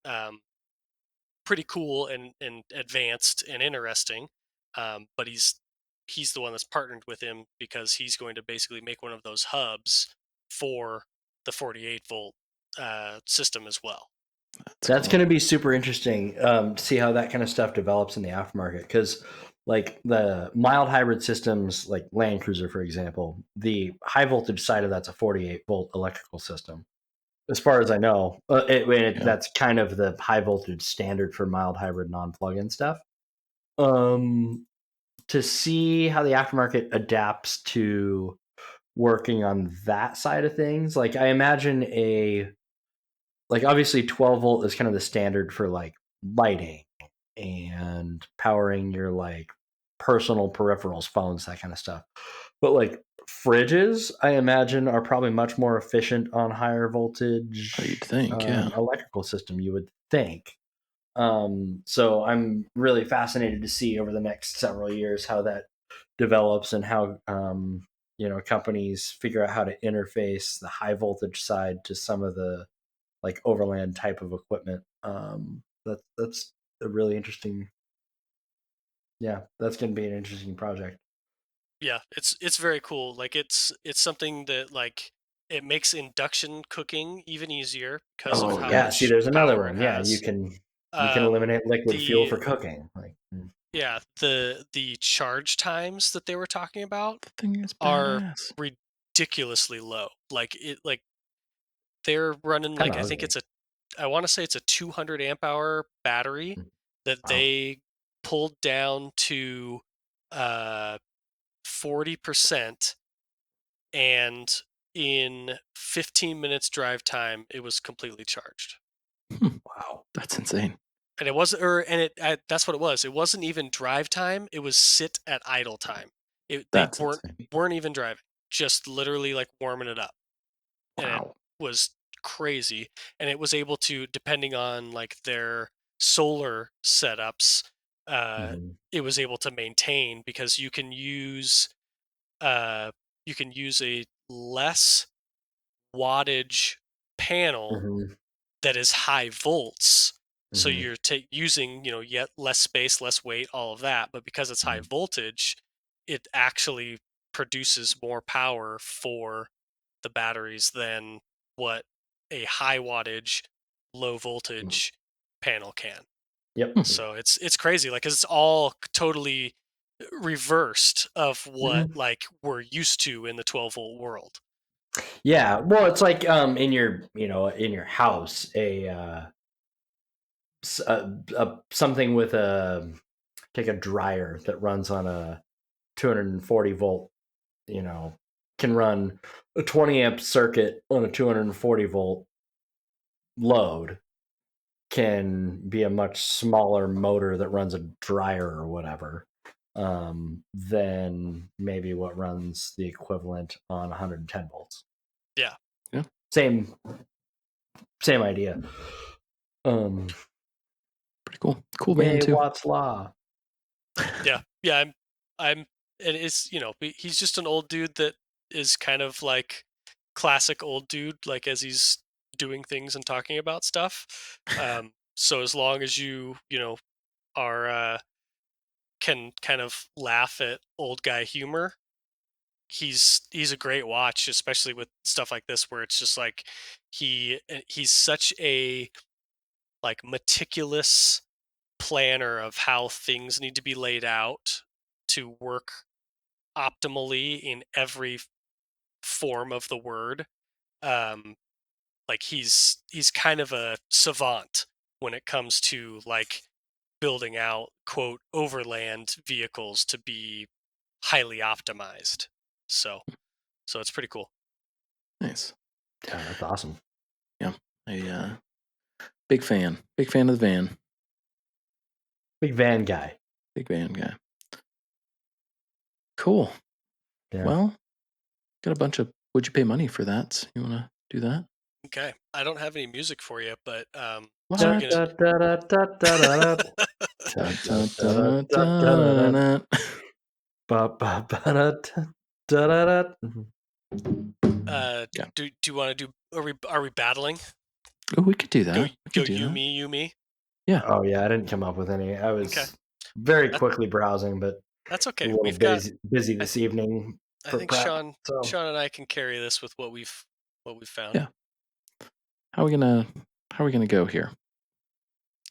pretty cool and advanced and interesting. But he's the one that's partnered with him because he's going to basically make one of those hubs for the 48-volt system as well. That's That's cool. going to be super interesting to see how that kind of stuff develops in the aftermarket. Because, like the mild hybrid systems, like Land Cruiser, for example, the high voltage side of that's a 48-volt electrical system. As far as I know, Yeah. that's kind of the high voltage standard for mild hybrid non plug in stuff. Um, to see how the aftermarket adapts to working on that side of things, like I imagine like obviously 12-volt is kind of the standard for like lighting and powering your like personal peripherals, phones, that kind of stuff. But like fridges, I imagine, are probably much more efficient on higher Oh, you'd voltage think, yeah. electrical system, you would think. So I'm really fascinated to see over the next several years how that develops and how companies figure out how to interface the high voltage side to some of the like overland type of equipment. That's a really interesting. Yeah, that's going to be an interesting project. Yeah, it's very cool. Like it's something that like it makes induction cooking even easier because of Oh how yeah, see, much there's another power it one. Yeah, has. you can Um, eliminate liquid fuel the for cooking. Like, Yeah, the charge times that they were talking about The thing is are badass. ridiculously low. Like they're running kind like, of ugly. I want to say it's a 200 amp hour battery that Wow, they pulled down to uh 40%, and in 15 minutes drive time it was completely charged. Hmm. wow. That's insane. And it wasn't, or and that's what it was. It wasn't even drive time. It was sit at idle time. They That's weren't insane. weren't even driving, just literally like warming it up, and it Wow. was crazy. And it was able to, depending on like their solar setups, uh, Mhm. it was able to maintain because uh, you can use a less wattage panel Mhm. that is high volts. So Mhm. you're using, yet less space, less weight, all of that. But because it's high Mhm. voltage, it actually produces more power for the batteries than what a high wattage, low voltage panel can. Yep. Hmm. So it's crazy, like 'cause it's all totally reversed of what Mhm. like we're used to in the 12-volt world. Yeah. Well, it's like in your in your house something with a take a dryer that runs on a 240 volt, you know, can run a 20 amp circuit on a 240 volt load, can be a much smaller motor that runs a dryer or whatever, than maybe what runs the equivalent on 110 volts. Yeah. Yeah. Same idea. Um, Pretty cool. Cool van Yay, too. Watt's law. Yeah. Yeah, I'm and it's, he's just an old dude that is kind of like classic old dude, like as he's doing things and talking about stuff. So as long as are can kind of laugh at old guy humor, he's a great watch, especially with stuff like this where it's just like he's such a like meticulous planner of how things need to be laid out to work optimally in every form of the word. Um, like he's kind of a savant when it comes to like building out quote overland vehicles to be highly optimized. So it's pretty cool. Nice. Yeah, that's awesome. Yeah. A big fan. Big fan of the van. Big van guy. Big van guy. Cool. Yeah. Well, got a bunch of would you pay money for that? You want to do that? Okay, I don't have any music for you, but so we're Da, What? gonna. da, da, da, da, da, da, da. Da, Dun, da, dun, da, da, dun, da, da, da, dun, da. dun. Ba, ba, ba, da, da, da, da, da. Mhm. Yeah. Do you want to do? Are we battling? Oh, we could do Go that. We go could do that. you me. Yeah. Oh yeah, I didn't come up with any. I Okay, was very that, quickly browsing, but that's a okay. little We've got. busy I this think evening I for think prep. So Sean and I can carry this with what we've found. Yeah. How are we gonna go here?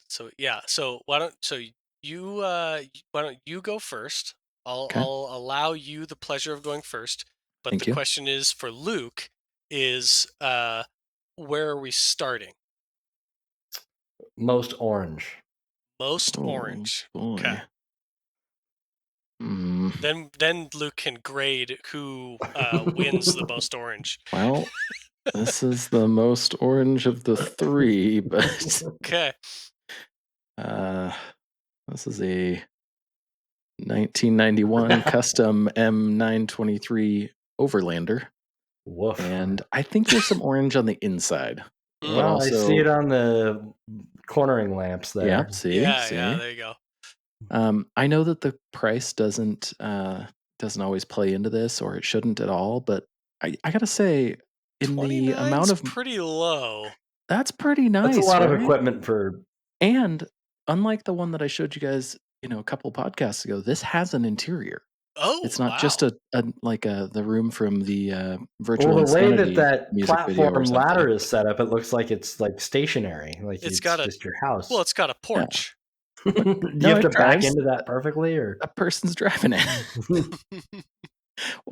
So yeah, so why don't you go first? Okay. I'll allow you the pleasure of going first. But the Thank you. question is for Luke is where are we starting? most orange. Most Oh orange. Okay. boy. Mm, Then Luke can grade who wins the most orange. well, this is the most orange of the three, but Okay. uh, this is a 1991 custom M923 Overlander, Woof. and I think there's some orange on the inside, but Mm, Well, I see it also, on the cornering lamps yeah. there. yeah, See. there you go. I know that the price doesn't always play into this, or it shouldn't at all. But I gotta say, in the amount 29's of pretty low. that's pretty That's a nice, lot of right? equipment for. And unlike the one that I showed you guys, a couple podcasts ago, this has an interior. Oh, It's not just wow. a like the room from the Well, Virtual the way that Insanity that music video or platform something. ladder is set up, it looks like it's like stationary, like It's it's got just your well, house. it's got a Yeah, porch. but Do you no, have it to back drives. into that perfectly, or? A person's driving it.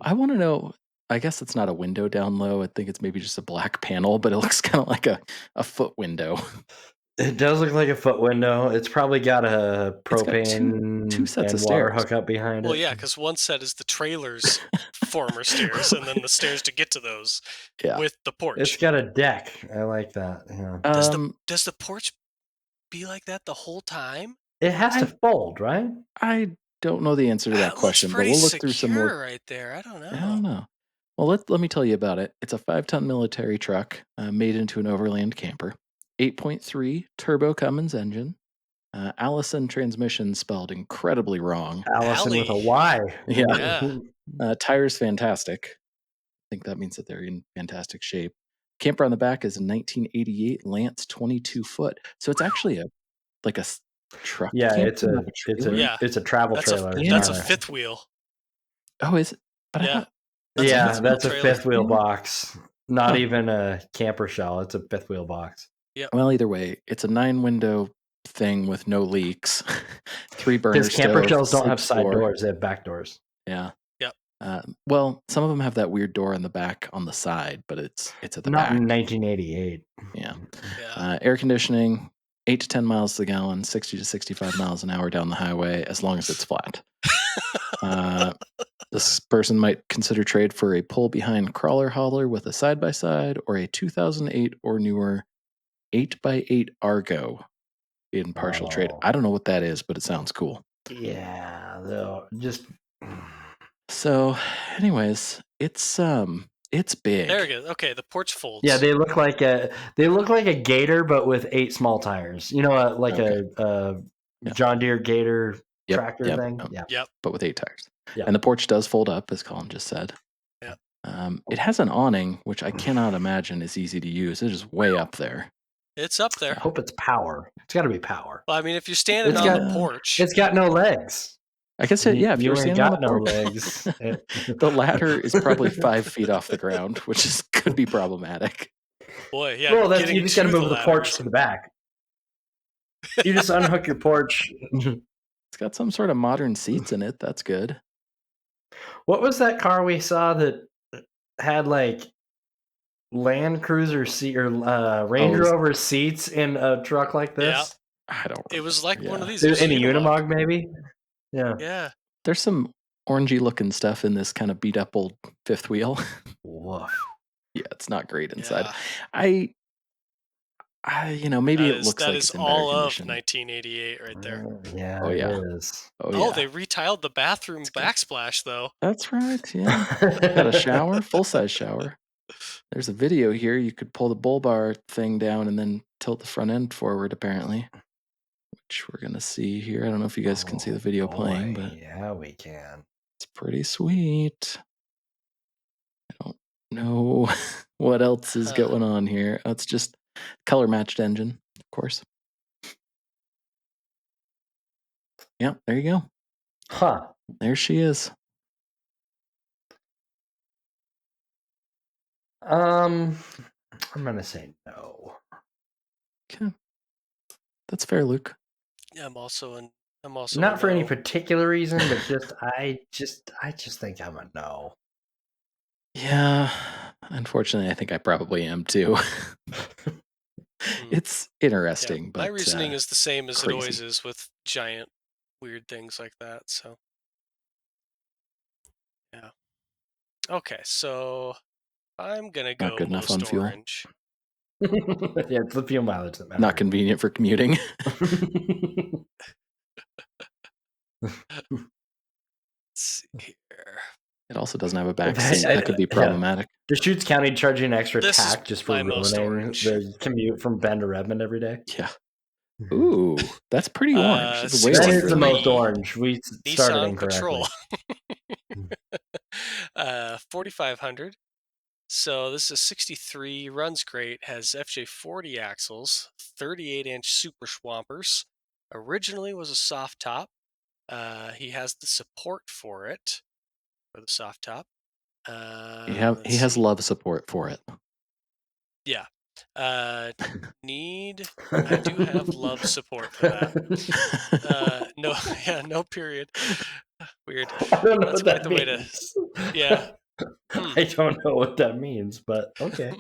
I want to know. I guess it's not a window down low. I think it's maybe just a black panel, but it looks kind of like a foot window. It does look like a foot window. It's probably got a It's got two propane sets of and water stairs. hookup behind Well, it. yeah, because one set is the trailer's former stairs, and then the stairs to get to those Yeah. with the It's porch. got a deck. I like that. Yeah. Does the Um. does the porch be like that the whole time? It has to I fold, right? I don't know the answer to that It looks question, but pretty we'll look through some more. secure right there. I don't I know. don't know. Well, let me tell you about it. It's a 5-ton military truck made into an overland camper. 8.3 turbo Cummins engine. Allison transmission spelled incredibly wrong. Allison with a Alley. Y. Yeah. Yeah. Tires fantastic. I think that means that they're in fantastic shape. Camper on the back is a 1988 Lance 22 foot. So it's actually a truck Yeah, camper, not a trailer. Yeah. it's a travel That's a trailer. that's a Yeah. Sorry. fifth wheel. Oh, is it? But I Yeah. thought That's a what? Yeah, fifth wheel that's a trailer. fifth wheel box. Not Huh. even a camper shell. It's a fifth wheel box. Yep. Well, either way, it's a 9-window thing with no leaks. 3 burner Because camper stove, shells don't have 6 side door. doors; they have back doors. Yeah. Yep. Well, some of them have that weird door in the back on the side, but it's at the Not back. in 1988. Yeah. Yeah. Air conditioning, 8 to 10 miles to the gallon, 60 to 65 miles an hour down the highway, as long as it's flat. This person might consider trade for a pull-behind crawler hauler with a side-by-side or a 2008 or newer 8x8 Argo in partial trade. Oh. I don't know what that is, but it sounds cool. Yeah, though, just So, anyways, it's big. There we go. Okay, the porch folds. yeah, they look like a Gator, but with 8 small tires. You know, like Okay. a Yeah. John Deere Gator Yep, tractor yep, thing. yep. Yeah, Yep. But with 8 tires. Yeah. And the porch does fold up, as Colin just said. Yeah. It has an awning, which I cannot imagine is easy to use. It is way up there. It's up I there. hope it's power. It's got to be power. Well, I mean, if you're standing It's on got- the porch, It's got no legs. I guess, yeah, if You you're ain't standing on the got no porch, legs. the ladder is probably 5 feet off the ground, which could be problematic. boy, yeah. Well, you getting just got to to move the ladder porch is- to the back. You just unhook your porch. It's got some sort of modern seats in it. That's good. What was that car we saw that had like Land Cruiser seat or Range Rover seats in a truck like this? I don't. It was like one of Yeah. these. It was In a Unimog, maybe. Yeah. Yeah. There's some orangey looking stuff in this kind of beat up old fifth wheel. Woof. Yeah, it's not great inside. Yeah. Maybe That it is looks that like is it's in all better of condition. 1988 right there. Yeah, Oh, yeah. it is. Oh, Oh, yeah. they retiled the bathroom backsplash though. That's right. Yeah. Got a shower, full size shower. There's a video here. You could pull the bull bar thing down and then tilt the front end forward, apparently, which we're going to see here. I don't know if you guys can see the video playing, but yeah, we can. it's pretty sweet. I don't know what else is going on here. It's just color matched engine, of course. Yeah, there you go. Huh. There she is. I'm gonna say no. Okay. That's fair, Luke. Yeah, I'm also Not for any no. particular reason, but I just think I'm a no. Yeah, unfortunately, I think I probably am too. It's interesting, but my reasoning is the same as crazy. it always is with giant weird things like that. So, yeah. Okay, so I'm gonna Not go good enough most on fuel. orange. Yeah, it's the fuel mileage that matters. Not convenient for commuting. Let's see here. It also doesn't have a back seat. That could be problematic. Deschutes County charging extra This is tax just for my most ruining orange. the commute from Bend to Redmond every day. Yeah. Ooh, that's pretty orange. It's way That orange. is the most orange. We started Nissan incorrectly. Patrol. 4,500. So this is 63, runs great, has FJ40 axles, 38-inch super swampers. Originally was a soft top. He has the support for it, for the soft top. He has love support for it. Yeah. I do have love support for that. No period. Weird. I don't know That's what quite that the way means. yeah. I don't know what that means, but okay.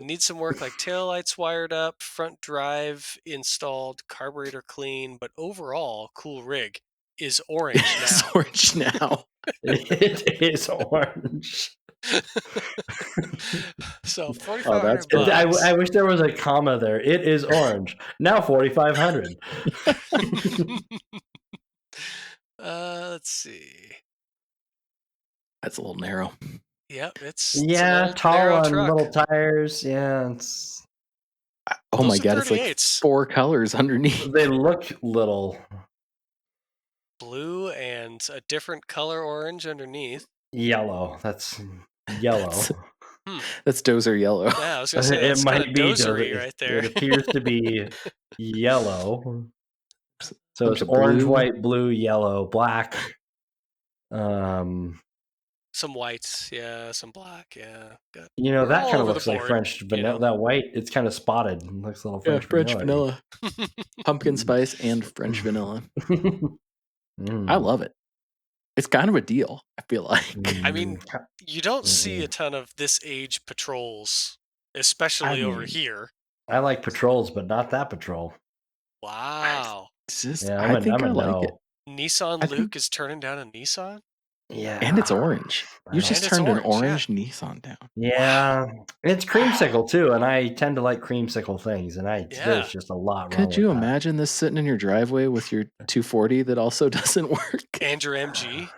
Needs some work like taillights wired up, front drive installed, carburetor clean, but overall, cool rig. Is orange now. It's orange now. It is orange. So Oh, that's $4,500. I wish there was a comma there. It is orange. Now 4,500. Let's see. That's a little narrow. Yep, it's a Yeah, little tall narrow on truck. little tires. Yeah, it's Oh my Those are god, it's like 38s. 4 colors underneath. they look little. Blue and a different color orange underneath. Yellow. That's yellow. That's Dozer yellow. Yeah, I was gonna say It that's kind of might be. dozery right there. It appears to be yellow. So Bunch it's of orange, blue. white, blue, yellow, black. Some whites, yeah, some black, yeah. That We're all kind of over the looks like board, French vanilla. That white, it's kind of spotted. It looks a little Yeah, French French vanilla. vanilla. Pumpkin spice and French vanilla. I Mm. love it. It's kind of a deal, I feel like. I mean, Mm. you don't see a ton of this age patrols, especially over here. I like patrols, but not that patrol. Wow. It's just, Yeah, I think I'm I a like it. no. Nissan I Luke think, is turning down a Nissan? Yeah, and it's orange. I You don't- just And it's turned an orange, orange Nissan down. Yeah, it's creamsicle too, and I tend to like creamsicle things, and Yeah. there's just a lot wrong Could you with that. imagine this sitting in your driveway with your 240 that also doesn't work? And your MG?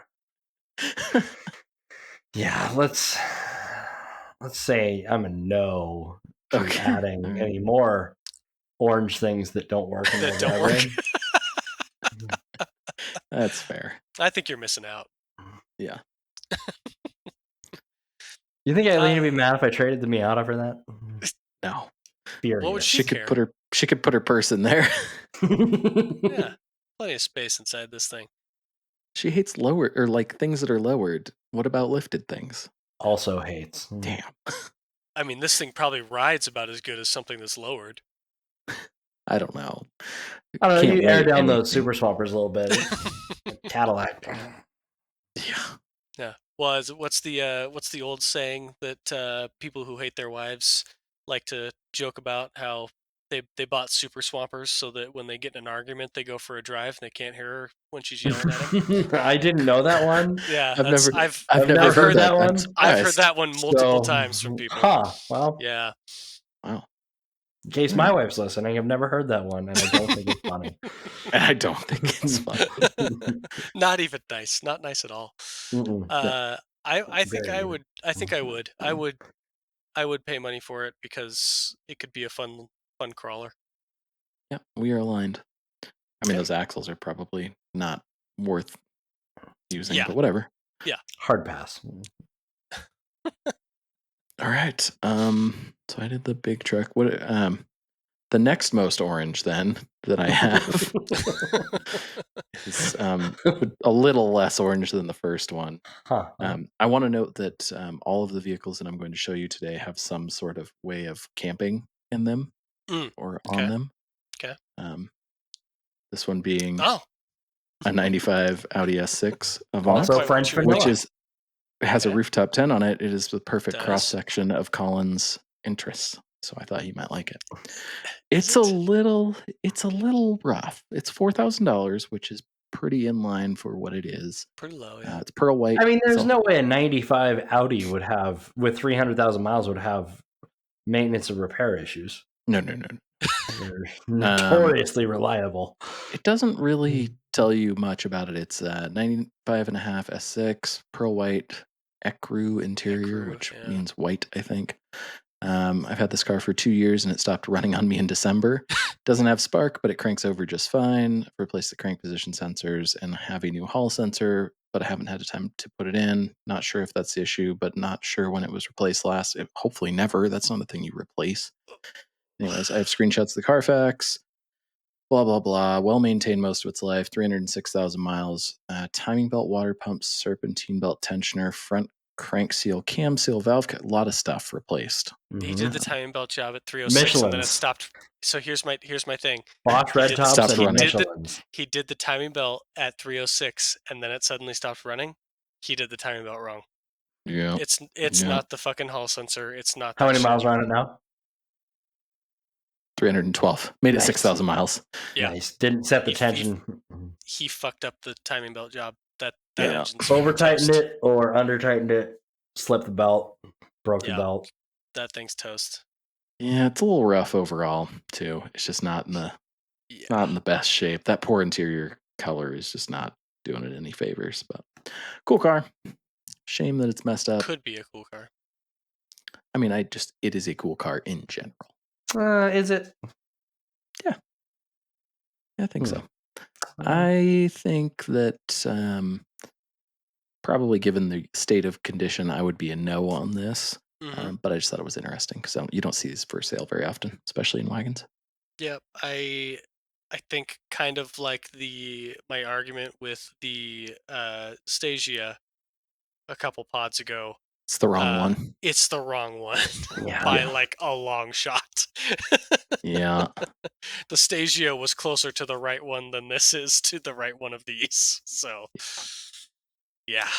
Yeah, let's say I'm a no to Okay. adding All right. any more orange things that don't work in my That don't work. driveway. That's fair. I think you're missing out. Yeah. You think Aileen would be mad if I traded the Miata for that? No. Furious. What would She care? could put her purse in there. Yeah, plenty of space inside this thing. She hates lower or like things that are lowered. What about lifted things? Also hates. Damn. I mean, this thing probably rides about as good as something that's lowered. I don't know. I don't know. Can't You air weigh down those anything. super swampers a little bit. Cadillac. Yeah. Yeah. Well, what's the old saying that people who hate their wives like to joke about? How they bought super swampers so that when they get in an argument, they go for a drive and they can't hear her when she's yelling at them. I didn't know that one. Yeah, I've never heard that one. I've heard that one multiple times from people. Huh. Well, Yeah. Wow. in case my wife's listening, I've never heard that one, and I don't think it's funny. I don't think it's funny. Not even nice. Not nice at all. I think I would. I think I would. I would pay money for it because it could be a fun crawler. Yeah, we are aligned. I mean, those axles are probably not worth using, but whatever. Yeah. Hard pass. All right. So I did the big truck. What the next most orange then that I have is a little less orange than the first one. Huh. I want to note that all of the vehicles that I'm going to show you today have some sort of way of camping in them or on them. Okay. This one being a 95 Audi S6 Avant, Also French vanilla. which has a rooftop tent on it. It is the perfect Does. cross section of Colin's interests. So I thought he might like it. It's a little rough. It's $4,000, which is pretty in line for what it is. Pretty low, yeah. It's pearl white. I mean, there's no way a 95 Audi would have, with 300,000 miles, would have maintenance and repair issues. No. They're notoriously reliable. It doesn't really tell you much about it. It's 95 and a half S6, pearl white, ecru interior, which means white, I think. I've had this car for 2 years and it stopped running on me in December. Doesn't have spark, but it cranks over just fine. I've replaced the crank position sensors and have a new hall sensor, but I haven't had time to put it in. Not sure if that's the issue, but not sure when it was replaced last. Hopefully never. That's not a thing you replace. Anyways, I have screenshots of the Carfax. Blah, blah, blah. Well maintained most of its life. 306,000 miles. Timing belt, water pumps, serpentine belt tensioner, front crank seal, cam seal, valve cut, a lot of stuff replaced. He did the timing belt job at 306 and then it stopped. So here's my thing. Bosch red tops stopped and running. Michelin's. He did the timing belt at 306 and then it suddenly stopped running. He did the timing belt wrong. Yeah. It's not the fucking hall sensor. It's not. How many miles are on it now? 312. Made it 6,000 miles. Yeah. Nice. Didn't set the tension. He fucked up the timing belt job. That Yeah. engine's Over tightened it or under tightened it. slipped the belt, broke the Yeah. belt. That thing's toast. Yeah, it's a little rough overall too. It's just not in the best shape. That poor interior color is just not doing it any favors. But cool car. Shame that it's messed up. Could be a cool car. I mean, it is a cool car in general. Is it? Yeah, I think so. I think that probably given the state of condition, I would be a no on this. But I just thought it was interesting because you don't see these for sale very often, especially in wagons. Yep, I think kind of like my argument with the Stagia a couple pods ago. It's the wrong one. It's the wrong one Yeah. by like a long shot. Yeah. The Stagia was closer to the right one than this is to the right one of these. So, yeah.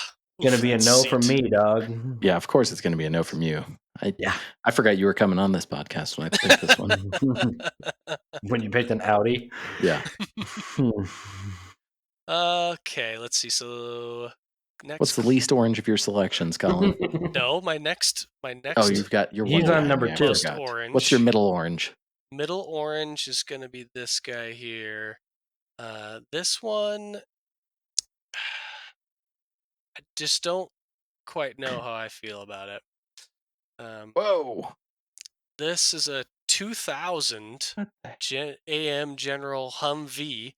Gonna be a no from me, dog. Yeah, of course it's going to be a no from you. Yeah. I forgot you were coming on this podcast when I picked this one. When you picked an Audi. Yeah. Okay, let's see. So next, What's the least orange of your selections, Colin? No, my next. Oh, you've got your He's one on guy. number Yeah, 2. Most orange. What's your middle orange? Middle orange is going to be this guy here. This one, I just don't quite know how I feel about it. Whoa. This is a 2000 AM General Humvee.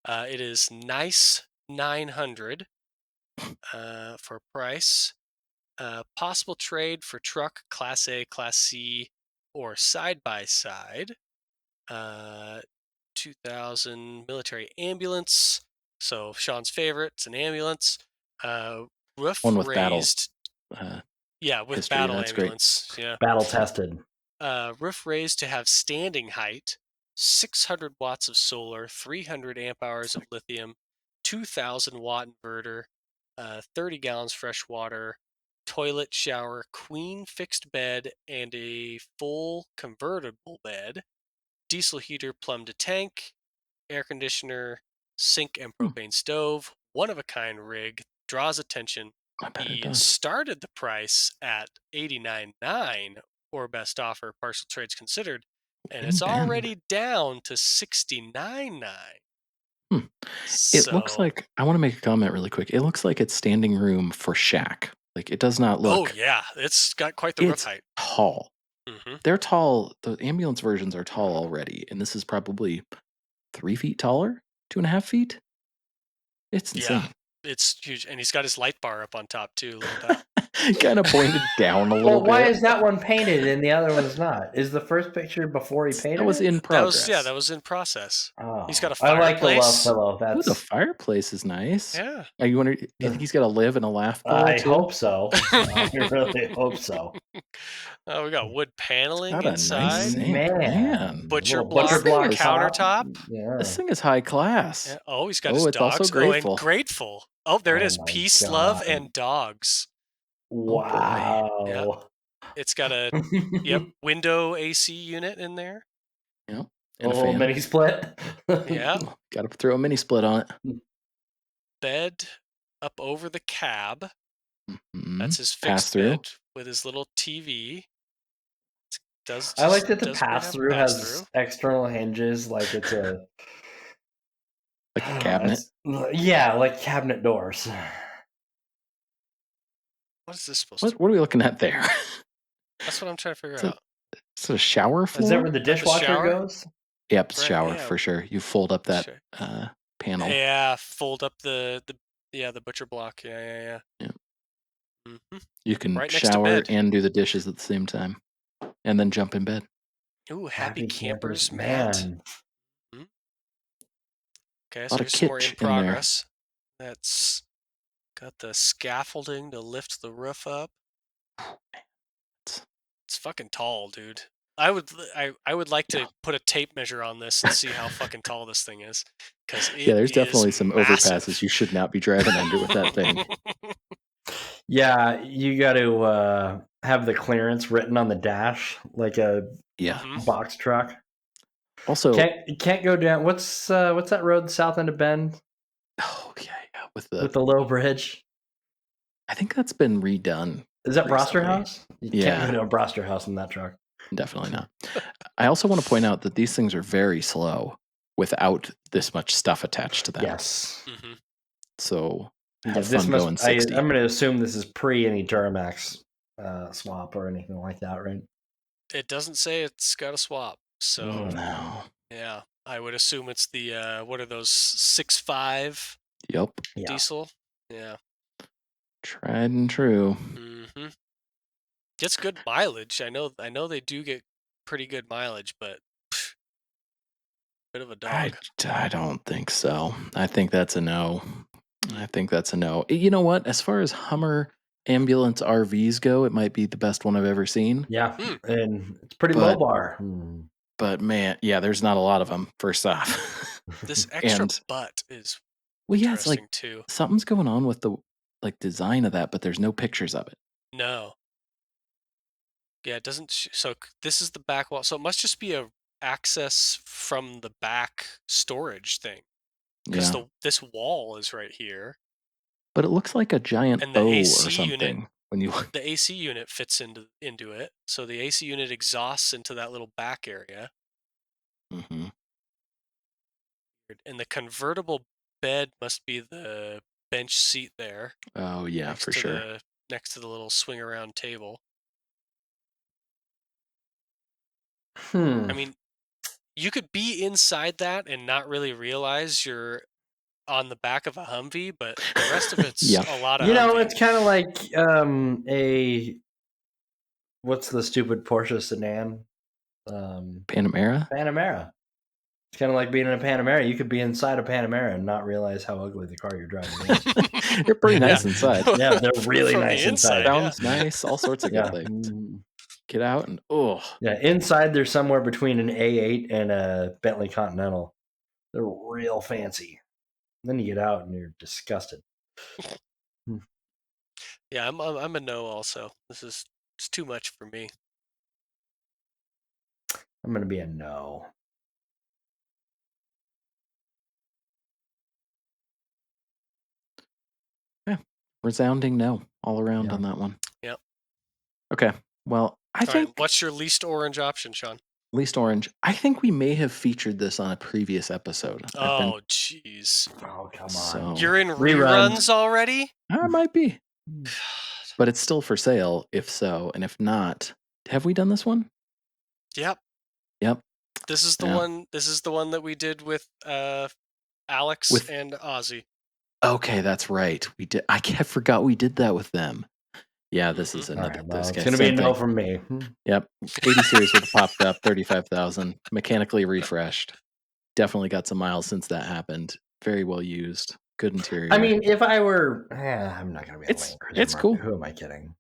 It is nice 900 for price. Possible trade for truck, Class A, Class C, or side by side. 2000 military ambulance. So Sean's favorite, it's an ambulance. Roof One with raised. battle. With history, battle that's great. ambulance. Yeah. Battle tested. Roof raised to have standing height, 600 watts of solar, 300 amp hours of lithium, 2,000 watt inverter, 30 gallons fresh water, toilet, shower, queen fixed bed, and a full convertible bed, diesel heater plumb to tank, air conditioner, sink and propane stove, one-of-a-kind rig, draws attention. I bet it He does. started the price at $89.9 or best offer, partial trades considered, and it's already down to $69.9. It looks like, I want to make a comment really quick. It looks like it's standing room for shack. Like, it does not look. Oh yeah, it's got quite the roof height. Tall. Mm-hmm. They're tall. The ambulance versions are tall already, and this is probably 3 feet taller, 2.5 feet. It's insane. Yeah, it's huge, and he's got his light bar up on top too, a little bit. Kind of pointed down a little bit. Why is that one painted and the other one's not? Is the first picture before he painted That was it? in progress. That was in process. Oh, he's got a I like the love fireplace. pillow. Ooh, the fireplace is nice. Yeah. You wonder? Do you think he's got a live and a laugh pillow I too? hope so. I really hope so. Oh, we got wood paneling Got a inside. nice man. Butcher block countertop. Yeah. This thing is high class. Yeah. Oh, he's got his it's dogs. also grateful. And grateful. Oh, there it is. my Peace, God. love, and dogs. Wow. Yep. It's got a window AC unit in there. Yep. A little mini split. Yeah. Got to throw a mini split on it. Bed up over the cab. Mm-hmm. That's his fixed bed with his little TV. I like that the pass-through has external hinges, like it's a cabinet. Yeah, like cabinet doors. What is this supposed to be? What are we looking at there? That's what I'm trying to figure out. Is it a shower floor? Is that where the dishwasher goes? Yep, shower for sure. You fold up that panel. Yeah, fold up the butcher block. Yeah. Mm-hmm. You can shower and do the dishes at the same time, and then jump in bed. Ooh, happy campers, man. Mm-hmm. Okay, so here's some more in progress. That's got the scaffolding to lift the roof up. It's fucking tall, dude. I would like to put a tape measure on this and see how fucking tall this thing is. There's definitely some overpasses you should not be driving under with that thing. Yeah, you got to have the clearance written on the dash like a box truck. Also, can't go down. What's that road south end of Bend? Oh yeah, with the low bridge. I think that's been redone Is that Broster recently. House? You can't go to a Broster House in that truck. Definitely not. I also want to point out that these things are very slow without this much stuff attached to them. Yes. Mm-hmm. So have Yeah, fun going 60. I'm going to assume this is pre any Duramax swap or anything like that, right? It doesn't say it's got a swap, so No. yeah, I would assume it's the what are those 6.5 Yep. diesel? Yeah. Tried and true. Mm-hmm. Gets good mileage. I know they do get pretty good mileage, but bit of a dog. I don't think so. I think that's a no. Mm. I think that's a no. You know what? As far as Hummer ambulance RVs go, it might be the best one I've ever seen. Yeah, and it's pretty But- low bar. But man, yeah, there's not a lot of them, first off. This extra And butt is well, yeah, it's like interesting too. something's going on with the like design of that, but there's no pictures of it. No. Yeah, it doesn't. So this is the back wall. So it must just be a access from the back storage thing, because Yeah. this wall is right here, But it looks like a giant and the O AC or something unit. when you look. The AC unit fits into it. So the AC unit exhausts into that little back area, Mm-hmm. and the convertible bed must be the bench seat there. Oh yeah, for sure. Next to the little swing around table. I mean, you could be inside that and not really realize you're on the back of a Humvee, but the rest of it's Yeah. a lot of You know, Humvee. it's kind of like what's the stupid Porsche sedan? Panamera? Panamera. It's kind of like being in a Panamera. You could be inside a Panamera and not realize how ugly the car you're driving is. They're pretty nice inside. Yeah, they're really From nice the inside. Sounds nice. All sorts of good Yeah. things. Get out and Yeah, inside they're somewhere between an A8 and a Bentley Continental. They're real fancy. Then you get out and you're disgusted. Yeah, I'm a no also. It's too much for me. I'm going to be a no. Yeah. Resounding no all around on that one. Yep. Okay. Well, I think Right, what's your least orange option, Sean? least orange. I think we may have featured this on a previous episode. Oh, jeez. Oh, come on. So You're in reruns already? I might be. But it's still for sale, if so. And if not, have we done this one? Yep. Yep. This is the one. This is the one that we did with Alex and Ozzy. Okay, that's right. We did. I forgot we did that with them. Yeah, this is another. Right, well, this it's guy. going to be a Same no thing. from me. Yep. 80 series would have popped up, 35,000, mechanically refreshed. Definitely got some miles since that happened. Very well used. Good interior. I mean, if I were, I'm not going to be a Land Cruiser it's market. cool. Who am I kidding?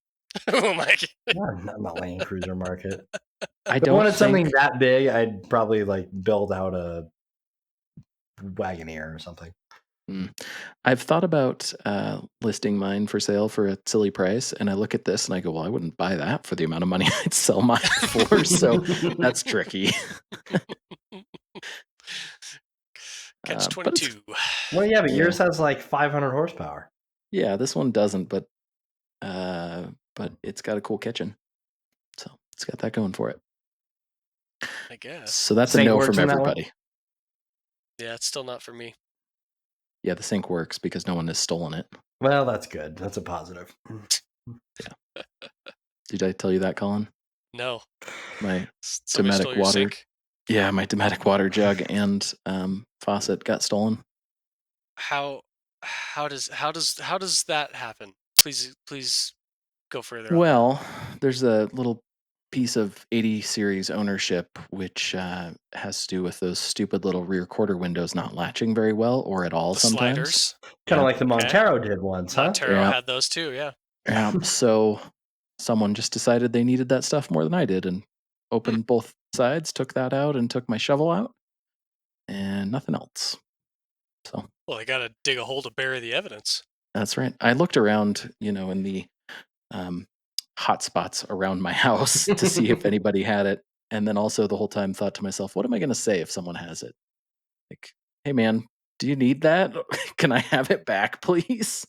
Oh my God. I'm not in the Land Cruiser market. I If I don't wanted think something that big, I'd probably like build out a Wagoneer or something. I've thought about listing mine for sale for a silly price, and I look at this and I go, well, I wouldn't buy that for the amount of money I'd sell mine for, so that's tricky. Catch 22. Well, yeah, but yours has like 500 horsepower. Yeah, this one doesn't, but it's got a cool kitchen, so it's got that going for it. I guess. So that's a Sink no works from in that everybody. Yeah, it's still not for me. Yeah, the sink works because no one has stolen it. Well, that's good. That's a positive. Yeah. Did I tell you that, Colin? No. My Somebody stole Dometic your water. sink? Yeah, my Dometic water jug and faucet got stolen. How does that happen? Please go further. Well, there's a little piece of 80 series ownership which has to do with those stupid little rear quarter windows not latching very well or at all The sometimes. sliders. Kind of Yeah. like the Montero did once, huh? Montero Yeah. had those too, yeah. Yeah. So someone just decided they needed that stuff more than I did and opened both sides, took that out, and took my shovel out, and nothing else. So Well, I gotta dig a hole to bury the evidence. that's right. I looked around, in the hot spots around my house to see if anybody had it. And then also the whole time thought to myself, what am I going to say if someone has it? Like, hey man, do you need that? Can I have it back, please?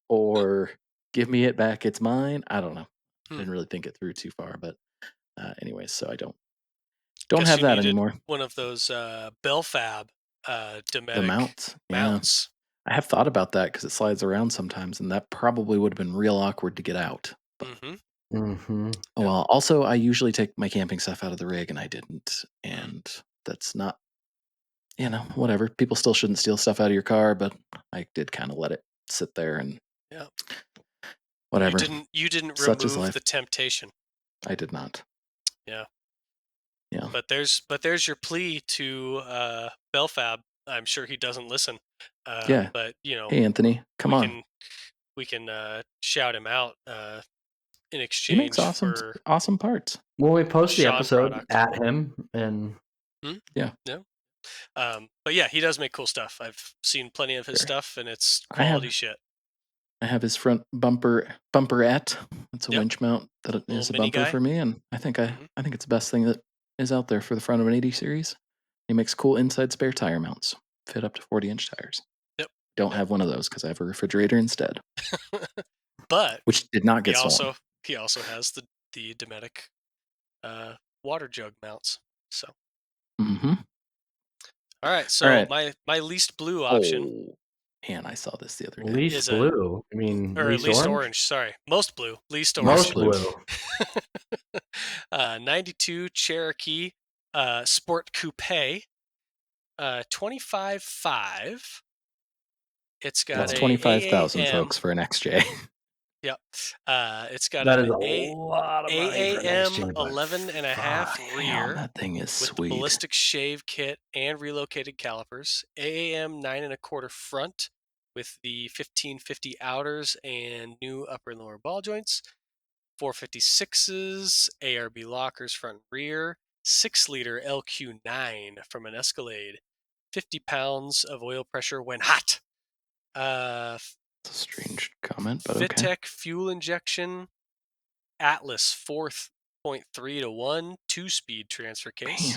Or give me it back. It's mine. I don't know. Hmm. Didn't really think it through too far, but anyways, so I don't Guess have you that needed anymore. one of those Belfab The Dometic mounts, yeah. mounts. I have thought about that because it slides around sometimes, and that probably would have been real awkward to get out. But Mm-hmm. Mm-hmm. oh Yep. well. Also, I usually take my camping stuff out of the rig, and I didn't, Mm. and that's not, whatever. People still shouldn't steal stuff out of your car, but I did kind of let it sit there and Yeah. whatever. You didn't Such is remove life. the temptation. I did not. Yeah. Yeah. But there's your plea to Belfab. I'm sure he doesn't listen. Yeah. But Hey, Anthony, come we on. can shout him out in He makes exchange awesome, for awesome parts. When we post the Sean episode product. at him, and Hmm? Yeah. No. But yeah, he does make cool stuff. I've seen plenty of his Sure. stuff, and it's I have quality shit. his front bumperette. It's a Yep. winch mount that Little is a mini bumper guy. for me, and I think Hmm. it's the best thing that is out there for the front of an 80 series. He makes cool inside spare tire mounts, fit up to 40-inch tires. Yep. Don't Yep. have one of those because I have a refrigerator instead, But which did not he get stolen. also has the Dometic water jug mounts. So Mm-hmm. all right. All So right. my least blue option Oh, man, I saw this the other day. is least blue. I mean, or least least orange. orange. Sorry, most blue, least Most orange. Most blue. blue. 92 Cherokee Sport Coupe, 25.5. It's got That's a 25,000, AAM. folks, for an XJ. Yep. It's got That an is a lot of money for an AAM XJ, but 11 and a half Damn, rear that thing is with the sweet. ballistic shave kit and relocated calipers. AAM 9 1/4 front with the 1550 outers and new upper and lower ball joints. 456s, ARB lockers front and rear. 6-liter LQ9 from an Escalade. 50 pounds of oil pressure when hot. It's a strange comment, but okay. Fittech fuel injection. Atlas 4.3-1 2-speed transfer case.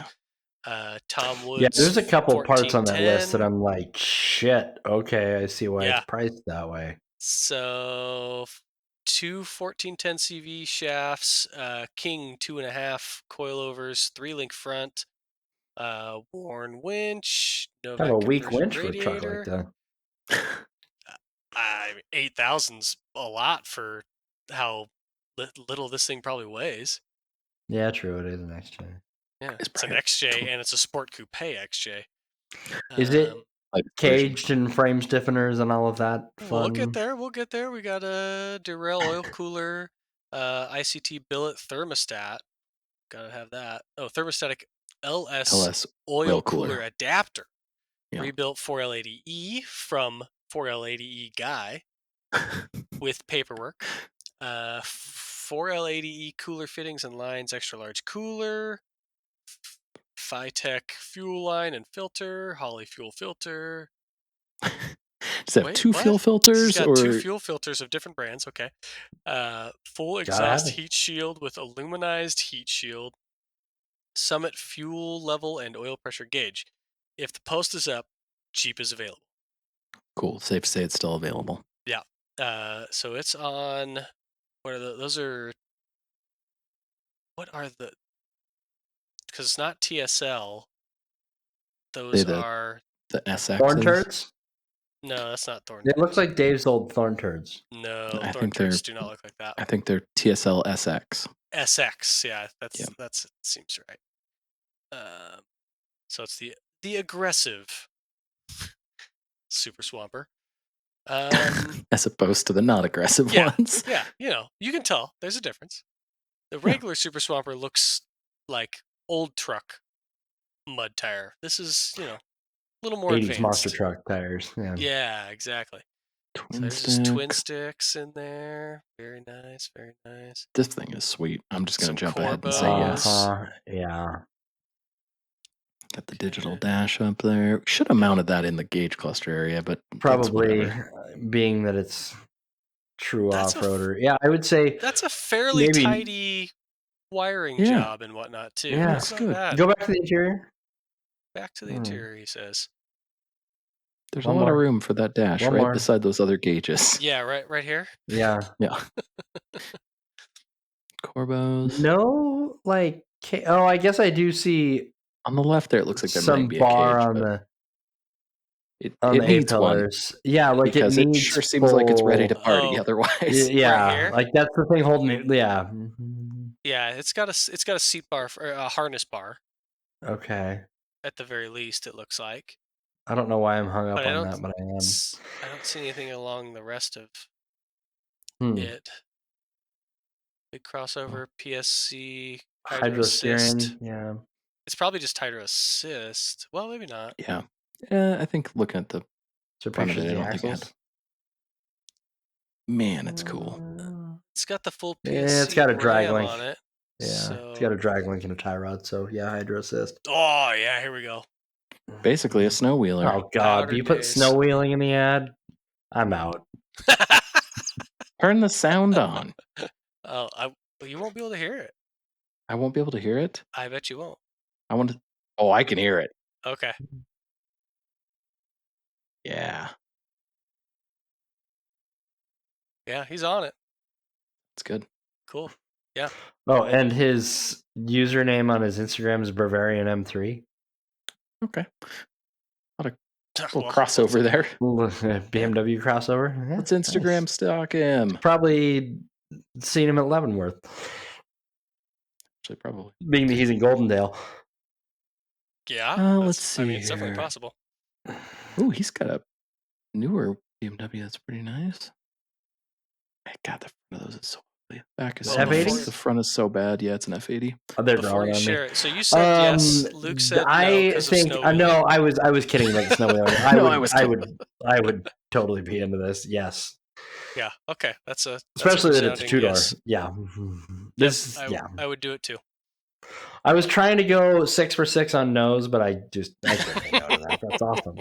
Bam. Tom Woods. yeah, there's a couple parts on that list that 1410. I'm like, shit. Okay, I see why Yeah. it's priced that way. So two 1410 CV shafts, King 2.5 coilovers, 3-link front, worn winch, Kind Novak of a weak conversion winch for a truck like radiator. that. 8,000's a lot for how little this thing probably weighs. Yeah, true. It is an XJ. Yeah, It's it's an probably XJ and it's a Sport Coupe XJ. Is it like version. caged and frame stiffeners and all of that We'll get fun? there. We'll get there. We got a Durell oil cooler, ICT billet thermostat. Gotta have that. Oh, thermostatic LS LS oil cooler cooler. adapter. Yeah. Rebuilt 4L80E from 4L80E guy with paperwork. 4L80E cooler fittings and lines, extra large cooler. Phytech fuel line and filter. Holly fuel filter. Does it have Wait, two what? fuel It's filters got 2 or fuel filters of different brands. Okay. Full Gotta have exhaust it. heat shield with aluminized heat shield. Summit fuel level and oil pressure gauge. If the post is up, Jeep is available. cool? Safe to say it's still available. Yeah. So it's on. What are those? What are the? Because it's not TSL. Those The are. Thorn SXs. turds? No, that's not Thorn It looks turds. like Dave's old thorn turds. No, I Thorn think they're turds do not look like that. I think they're TSL SX. SX, yeah, Yeah. that's seems right. So it's the aggressive Super Swamper. As opposed to the not aggressive Yeah, ones. yeah, you can tell there's a difference. The regular Super Swamper looks like old truck mud tire. This is, a little more 80s monster advanced. truck tires. Yeah. Yeah, exactly. So Twin there's just twin stick. sticks in there. Very nice, very nice. This thing is sweet. I'm just Some gonna jump ahead and say yes. Yeah. Got the digital dash up there. Should have mounted that in the gauge cluster area, but it's Probably whatever. being that it's true That's off-roader. Yeah, I would say That's a fairly maybe tidy wiring Yeah. job and whatnot too. Yeah. It's not good. bad. Go back to the interior. Back to the Hmm. interior, he says. There's a One lot of more. room for that dash One right more. beside those other gauges. Yeah, right here. Yeah. Yeah. Corbos. No, like oh, I guess I do see On the left there, it looks like there might some be a bar cage, on but the it A needs one pillars. Yeah, like it because it needs sure seems like it's ready to full. party Oh, otherwise. right Yeah, here. like that's the thing holding it. Yeah. Mhm. Yeah, it's got a seat bar or a harness bar Okay. at the very least. It looks like, I don't know why I'm hung but up on that, but I am. I don't see anything along the rest of Hmm. it. Big crossover, PSC, hydro Hydro assist. steering. Yeah. It's probably just hydro assist. Well, maybe not. Yeah. I think looking at the So front of pictures it, I of the don't think it had. axles. Man, it's cool. It's got the full Yeah, it's PSC got a drag ram link. on it. Yeah, it's got So, a drag link and a tie rod. So yeah, hydro assist. oh yeah, here we go. Basically a snow wheeler. Oh god, Powder do you put days. snow wheeling in the ad? I'm out. Turn the sound on. Oh, you won't be able to hear it. I won't be able to hear it. I bet you won't. I want to. Oh, I can hear it. Okay. Yeah, Yeah, he's on it. it's good. Cool. Yeah. Oh, and his username on his Instagram is Bavarian M3. Okay. Little Well, crossover there. BMW crossover. Yeah, Let's Instagram nice. stalk him. Probably seen him at Leavenworth, Actually, probably. being that he's in Goldendale. Yeah. Let's see I mean, it's definitely here. possible. Ooh, he's got a newer BMW that's pretty nice. God, the front of those is so ugly. Back is Well, so nice. F80s? The front is so bad. Yeah, it's an F80. Oh, they're Before growing you on me. share it, so you said yes. Luke said no I because of think snow no. wheeling. I was kidding about the snow wheeling. No, I was kidding. I would totally be into this. Yes, Yeah. Okay. That's a especially that it's a resounding 2-door. yes. Yeah, Yep, this. Yeah, I would do it too. I was trying to go 6 for 6 on no's, but I can't say no to that. That's awesome.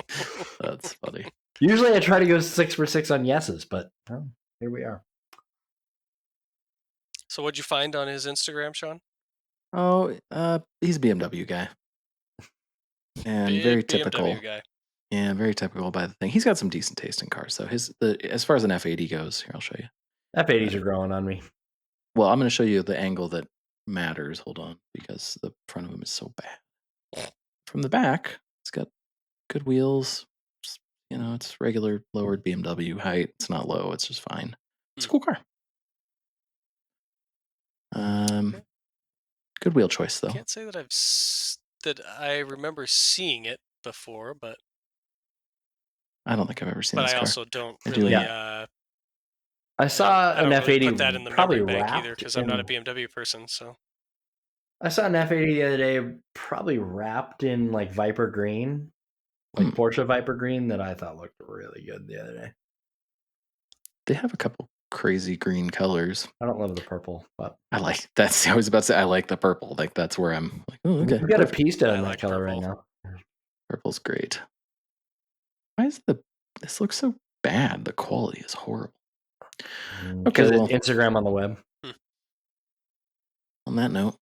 That's funny. Usually I try to go 6 for 6 on yeses, but here we are. So, what'd you find on his Instagram, Sean? Oh, he's a BMW guy. And Big very BMW typical. guy. Yeah, very typical by the thing. He's got some decent taste in cars, though. As far as an F80 goes, here I'll show you. F80s are growing on me. Well, I'm going to show you the angle that matters. Hold on, because the front of him is so bad. From the back, it's got good wheels. It's regular lowered BMW height. It's not low. It's just fine. It's a cool car. Good wheel choice, though. Can't say that that I remember seeing it before, but I don't think I've ever seen but this I car. also don't I do, really. yeah. I saw I an don't really F80 put that in the probably memory bank either wrapped because I'm not a in. BMW person. So I saw an F80 the other day, probably wrapped in like Viper green, like Porsche Viper green, that I thought looked really good the other day. They have a couple crazy green colors. I don't love the purple, but I like that's. I was about to say I like the purple. Like that's where I'm like, oh, okay. we've got a Perfect. Pista in that like color purple. right now. Purple's great. Why is this looks so bad? The quality is horrible. Okay, Because well, it's Instagram on the web. on that note,